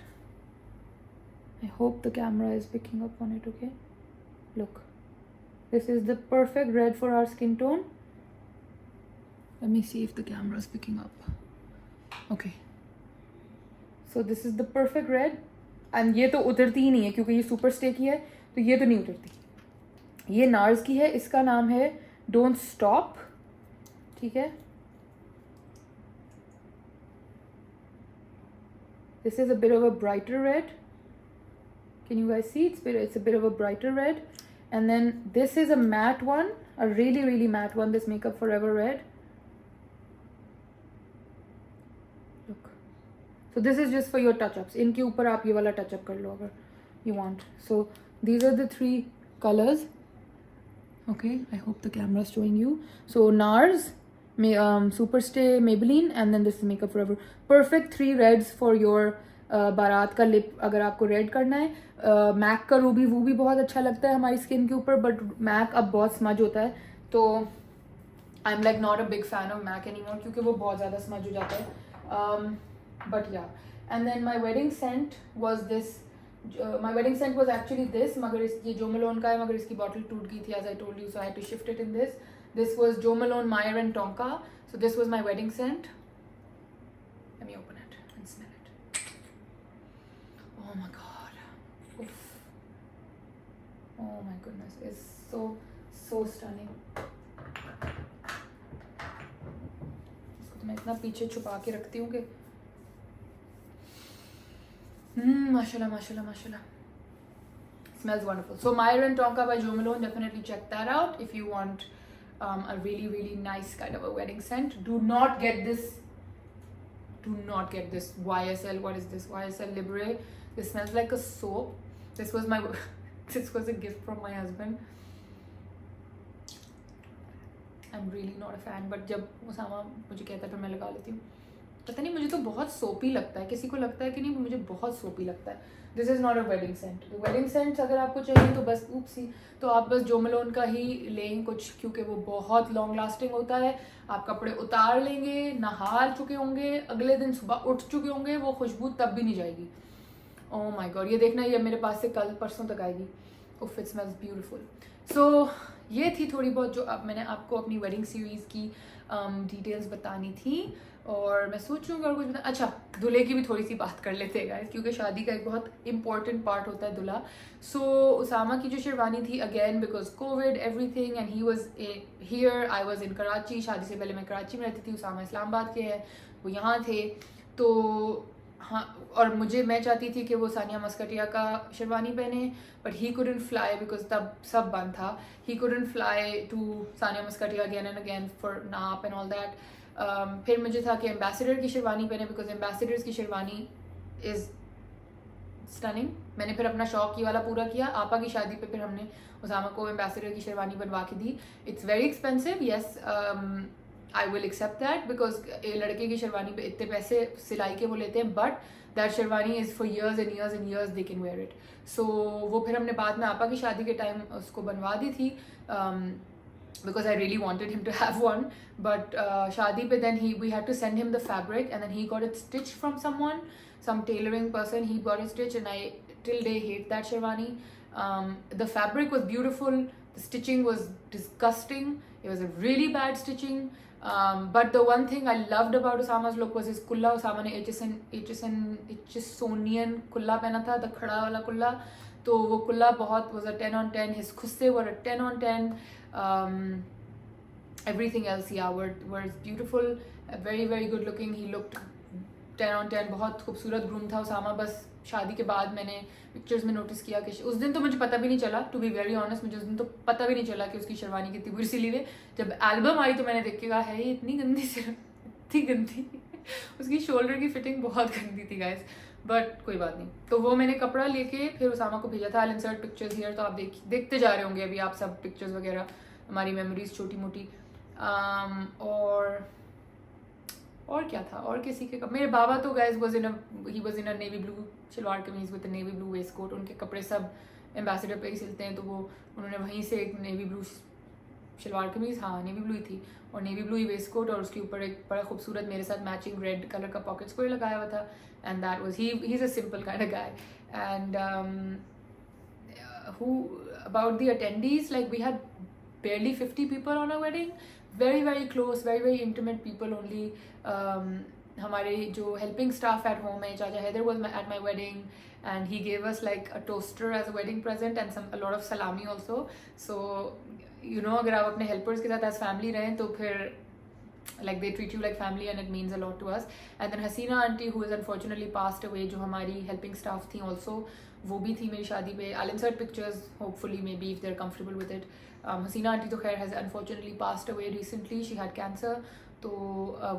I hope the camera is picking up on it, okay. Look, this is the perfect red for our skin tone. Let me see if the camera is picking up. Okay, so this is the perfect red and ये तो उतरती ही नहीं है क्योंकि ये super stay की है, तो ये तो नहीं उतरती. ये नार्स की है, इसका नाम है डोंट स्टॉप, ठीक है। This is a bit of a brighter red. Can you guys see? It's a bit of a brighter red. And then this is a matte one, a really really matte one, this Makeup Forever red. Look. So this is just for your touch-ups. इनके ऊपर आप ये वाला touch-up कर लो अगर you want. So these are the 3 colors. Okay, I hope the camera is showing you. So NARS, Superstay, Maybelline, and then this is Makeup Forever. Perfect 3 reds for your बारात का lip अगर आपको red करना है. Mac का Ruby वो भी बहुत अच्छा लगता है हमारी स्किन के ऊपर, बट मैक अब बहुत स्मज होता है, तो I am like not a big fan of MAC any more, क्योंकि वो बहुत ज़्यादा स्मज हो जाता है. But yeah, and then my wedding scent was this. My wedding scent was actually this, मगर ये जो मलोन का है, मगर इसकी बॉटल टूट गई थी as I told you, so I had to shift it in this. This was Jo Malone Meyer and Tonka. So this was my wedding scent. Let me open it and smell it. Oh my god. Oof. Oh my goodness, it's so stunning. इसको तो मैं इतना पीछे छुपा के रखती हूँ कि mashallah, mashallah, mashallah. Smells wonderful. So Meyer and Tonka by Jo Malone, definitely check that out if you want a really really nice kind of a wedding scent. Do not get this YSL. What is this? YSL Libre. This smells like a soap. This was my this was a gift from my husband. I'm really not a fan, but जब उसामा मुझे कहता है तो मैं लगा लेती हूँ. पता नहीं, मुझे तो बहुत सोपी लगता है. किसी को लगता है कि नहीं, मुझे बहुत सोपी लगता है. This is not a wedding scent. Wedding scents अगर आपको चाहिए तो बस ऊप्सी, तो आप बस जो मलोन का ही लें कुछ, क्योंकि वो बहुत लॉन्ग लास्टिंग होता है. आप कपड़े उतार लेंगे, नहा चुके होंगे, अगले दिन सुबह उठ चुके होंगे, वो खुशबू तब भी नहीं जाएगी. ओह माय गॉड, ये देखना, ये मेरे पास से कल परसों तक आएगी. उफ, इट स्मेल्स ब्यूटीफुल. सो ये थी थोड़ी बहुत जो अब मैंने आपको अपनी वेडिंग सीरीज़ की डिटेल्स बतानी थी. और मैं सोच रही हूँ अगर कुछ बता. अच्छा, दूल्हे की भी थोड़ी सी बात कर लेते हैं गाइस, क्योंकि शादी का एक बहुत इंपॉर्टेंट पार्ट होता है दूल्हा. सो उसामा की जो शेरवानी थी, again because Covid everything and he was here, I was in Karachi. शादी से पहले मैं कराची में रहती थी, उसामा इस्लामाबाद के हैं, वो यहाँ थे. तो हाँ, और मैं चाहती थी कि वो सानिया मस्कटिया का शेरवानी पहने, but he couldn't fly because तब सब बंद था. He couldn't fly to Sania Maskatiya again and again for naap and all that. फिर मुझे था कि एम्बेसडर की शेरवानी पहने, बिकॉज एम्बेसडर्स की शेरवानी इज़ स्टनिंग. मैंने फिर अपना शौक ये वाला पूरा किया. आपा की शादी पे फिर हमने उसामा को एम्बेसडर की शेरवानी बनवा के दी. It's very expensive, yes, I will accept that, because लड़के की शेरवानी पे इतने पैसे सिलाई के वो लेते हैं, but that sherwani is for years and years and years they can wear it. So वो फिर हमने बाद में आपा की शादी के टाइम उसको बनवा दी थी, because I really wanted him to have one, but shadi pe then we had to send him the fabric, and then he got it stitched from someone, some tailoring person. He got it stitched, and I till day hate that sherwani. The fabric was beautiful, the stitching was disgusting. It was a really bad stitching, but the one thing I loved about Usama's look was his kulla. Usama ne Hutchisonian kulla pehna tha, the khada wala kulla. तो वो कुल्ला बहुत was a 10 on 10. His खुस्से were a 10 on 10. Everything else, yeah, were beautiful, very very good looking. He looked 10 on 10. बहुत खूबसूरत groom था उसामा. बस शादी के बाद मैंने पिक्चर्स में नोटिस किया कि उस दिन तो मुझे पता भी नहीं चला, टू बी वेरी ऑनेस्ट, मुझे उस दिन तो पता भी नहीं चला कि उसकी शेरवानी कितनी बुरी सिली हुई. जब एल्बम आई तो मैंने देख के कहा है ये इतनी गंदी इतनी गंदी. उसकी शोल्डर की फिटिंग बहुत गंदी थी गाइस, बट कोई बात नहीं. तो वो मैंने कपड़ा लेके फिर उसामा को भेजा था. आई इंसर्ट पिक्चर्स हियर, तो आप देखते जा रहे होंगे अभी आप सब पिक्चर्स वगैरह, हमारी मेमोरीज छोटी मोटी. और क्या था, और किसी के मेरे बाबा तो guys he was in a navy blue shalwar kameez with navy blue waistcoat. उनके कपड़े सब एम्बेसडर पे ही सिलते हैं, तो वो उन्होंने वहीं से एक नेवी ब्लू शलवार कमीज, हाँ नेवी ब्लू ही थी, और नेवी ब्लू ही वेस्ट कोट, और उसके ऊपर एक बड़ा खूबसूरत मेरे साथ मैचिंग रेड कलर का पॉकेट स्क्वेयर लगाया हुआ था. And that was he is a simple kind of guy. And who about the attendees, like we had barely 50 people on our wedding, very very close, very very intimate people only. हमारे जो helping staff at home है, चाचा Haidar was at my wedding and he gave us like a toaster as a wedding present and a lot of salami also. So you know, अगर आप अपने helpers के साथ as family रहें तो फिर like they treat you like family and it means a lot to us. And then Hasina auntie who is unfortunately passed away, जो हमारी helping staff थी also, वो भी थी मेरी शादी पे. I'll insert pictures hopefully maybe if they're comfortable with it. Hasina auntie तो खैर has unfortunately passed away recently, she had cancer. तो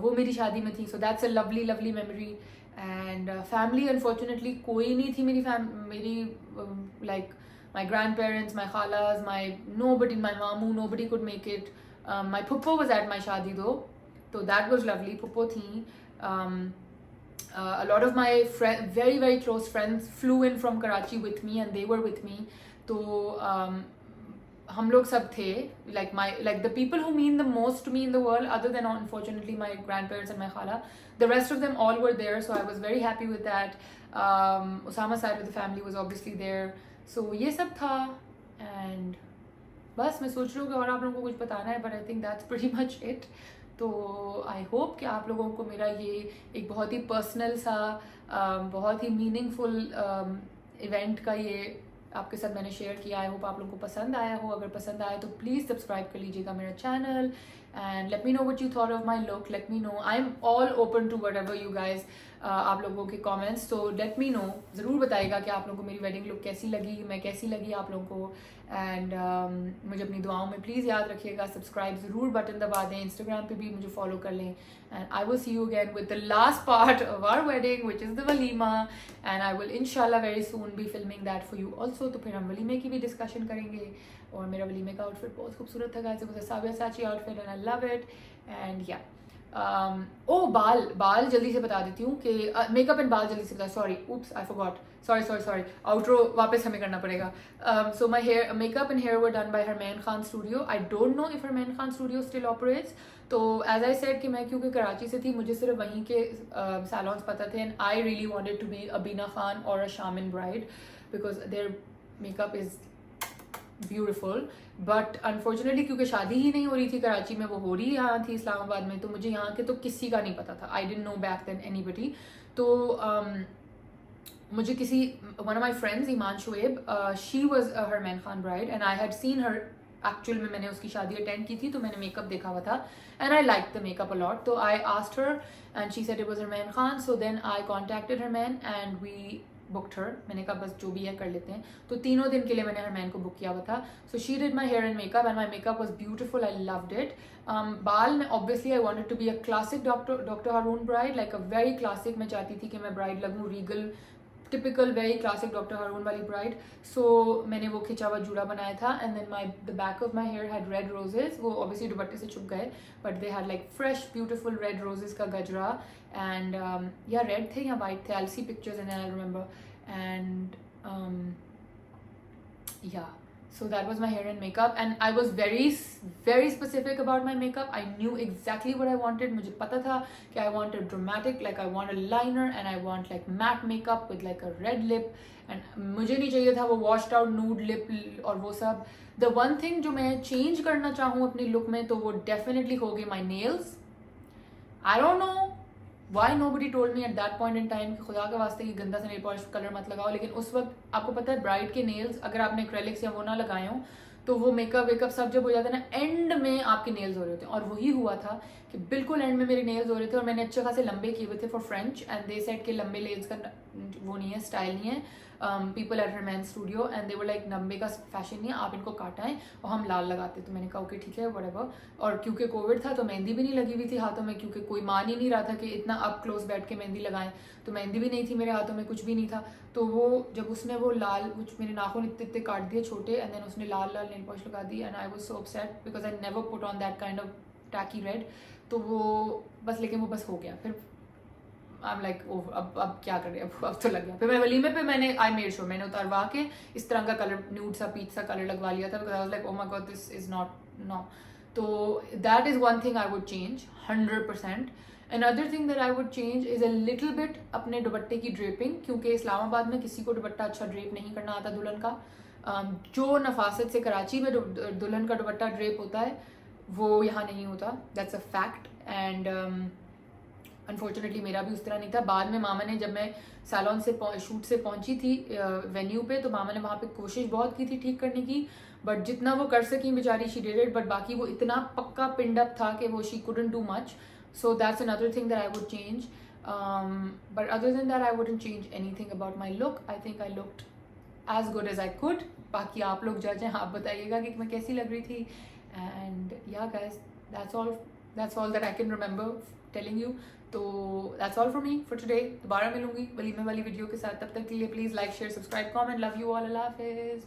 वो मेरी शादी में थी. So that's a lovely lovely memory. And family unfortunately कोई नहीं थी मेरी like my grandparents, my khalas, nobody, my mamu, nobody could make it. My puppo was at my shadi though, so that was lovely. Puppo thi. A lot of my very very close friends flew in from Karachi with me and they were with me. So हम लोग सब थे, like the people who mean the most to me in the world, other than unfortunately my grandparents and my khala, the rest of them all were there, so I was very happy with that. Usama's side of the family was obviously there, so ये सब था. And बस मैं सोच रही हूँ कि और आप लोगों को कुछ बताना है, but I think that's pretty much it. तो आई होप कि आप लोगों को मेरा ये एक बहुत ही पर्सनल सा बहुत ही मीनिंगफुल इवेंट का ये आपके साथ मैंने शेयर किया. आई होप आप लोगों को पसंद आया हो. अगर पसंद आया तो प्लीज़ सब्सक्राइब कर लीजिएगा मेरा channel and let me know what you thought of my look. Let me know, I am all open to whatever you guys, आप लोगों के कमेंट्स. तो लेट मी नो, ज़रूर बताइएगा कि आप लोगों को मेरी वेडिंग लुक कैसी लगी, मैं कैसी लगी आप लोगों को. एंड मुझे अपनी दुआओं में प्लीज़ याद रखिएगा. सब्सक्राइब ज़रूर बटन दबा दें. इंस्टाग्राम पे भी मुझे फॉलो कर लें. And I will see you again with the last part of our wedding which is the walima. And I will इंशाल्लाह very soon be filming that for you also. तो फिर हम वलीमे की भी डिस्कशन करेंगे. और मेरा वलीमे का आउटफिट बहुत खूबसूरत था guys. It was a Sabyasachi outfit and I love it. And yeah बाल जल्दी से बता देती हूँ कि मेकअप एंड बाल जल्दी से बता. Sorry, oops, I forgot. Sorry outro वापस हमें करना पड़ेगा. So my hair makeup and hair were done by Harman Khan studio. I don't know if Harman Khan studio still operates. तो एज आई सेड कि मैं क्योंकि कराची से थी, मुझे सिर्फ वहीं के सैलॉन्स पता थे. And I really wanted to be a Bina Khan और a Shamin bride because their makeup is beautiful. But unfortunately क्योंकि शादी ही नहीं हो रही थी कराची में, वो हो रही यहाँ थी इस्लामाबाद में, तो मुझे यहाँ के तो किसी का नहीं पता था. I didn't know back then anybody. तो मुझे किसी one of my friends Iman Shoaib, she was Harman Khan bride and I had seen her. Actual में मैंने उसकी शादी अटेंड की थी तो मैंने मेकअप देखा हुआ था and I like the makeup a lot. तो I asked her and she said it was Harman Khan. So then I contacted Harman and we booked her. मैंने कहा बस जो भी है कर लेते हैं. तो 3 दिन के लिए मैंने हरमैन को बुक किया हुआ था. So she did my hair and makeup and my makeup was beautiful. I loved it. बाल में obviously I wanted to be a classic doctor Haroon bride, like a very classic. मैं चाहती थी कि मैं ब्राइड लगूँ regal, typical very classic doctor Haroon वाली bride. सो मैंने वो खिंचा हुआ जूड़ा बनाया था. And then the back of my hair had red roses. वो ऑब्वियसली दुपट्टे से छुप गए but they had like fresh beautiful red roses का गजरा. एंड या रेड थे या वाइट थे. I see pictures and I remember. And yeah, so that was my hair and makeup and I was very specific about my makeup. I knew exactly what I wanted. मुझे पता था कि I want a dramatic, like I want a liner and I want like matte makeup with like a red lip. and मुझे नहीं चाहिए था वो washed out nude lip और वो सब. The one thing जो मैं change करना चाहूँ अपनी look में तो वो definitely होगी my nails. I don't know Why nobody told me at that point in time कि खुदा के वास्ते ये गंदा सा नेल पॉलिश कलर मत लगाओ. लेकिन उस वक्त आपको पता है ब्राइड के नेल्स अगर आपने एक्रेलिक्स या वो ना लगाए हो तो वो मेकअप वेकअप सब जब हो जाता है ना, एंड में आपके नेल्स हो रहे होते हैं. और वही हुआ था कि बिल्कुल एंड में मेरे नेल्स हो रहे थे और मैंने अच्छे खासे लंबे किए हुए थे for French. And they said के लंबे नेल्स का वो नहीं है, स्टाइल नहीं है. People at Harman studio and they were like लंबे का फैशन नहीं है, आप इनको काटाएं और हम लाल लगाते. तो मैंने कहा ओके ठीक है व्हाटएवर. और क्योंकि कोविड था तो मेहंदी भी नहीं लगी हुई थी हाथों में, क्योंकि कोई मान ही नहीं रहा था कि इतना अप क्लोज बैठ के मेहंदी लगाएं. तो मेहंदी भी नहीं थी मेरे हाथों में, कुछ भी नहीं था. तो वो जब उसने वो लाल कुछ मेरे नाखून इतने इतने काट दिए छोटे एंड देन उसने लाल लाल नेल पॉलिश लगा दी. And I was so upset because I never put on that kind of tacky red. तो वो बस, लेकिन वो बस हो गया. फिर आई एम लाइक अब क्या कर रहे हैं, अब तो लग गया. फिर मैं वलीमे पे मैंने आई मेड श्योर मैंने उतारवा के इस तरह का कलर न्यूड सा पीच सा कलर लगवा लिया था. Because I was like oh my God this is not no. तो that is one thing I would change 100%. Another thing that I would change is a little bit अपने दुपट्टे की draping, क्योंकि इस्लामाबाद में किसी को दुपट्टा अच्छा ड्रेप नहीं करना आता दुल्हन का. जो नफासत से कराची में दुल्हन का दुपट्टा ड्रेप होता है वो यहाँ नहीं होता. That's a fact. And unfortunately मेरा भी उस तरह नहीं था। बाद में मामा ने, जब मैं सैलून से शूट से पहुंची थी वेन्यू पे, तो मामा ने वहाँ पे कोशिश बहुत की थी ठीक करने की, बट जितना वो कर सकी बेचारी शी डिड इट, बट बाकी वो इतना पक्का पिंड अप था कि वो she couldn't do much. So that's another thing that I would change, but other than that I wouldn't change anything about my look. I think I looked as good as I could. बाकी आप लोग जज हैं, आप बताइएगा कि मैं कैसी लग रही थी। एंड या guys, that's all that I can remember telling you. तो that's all from me for today. दोबारा मिलूंगी वलीमे वाली वीडियो के साथ, तब तक के लिए please like share subscribe comment, love you all, अल्लाह हाफिज़।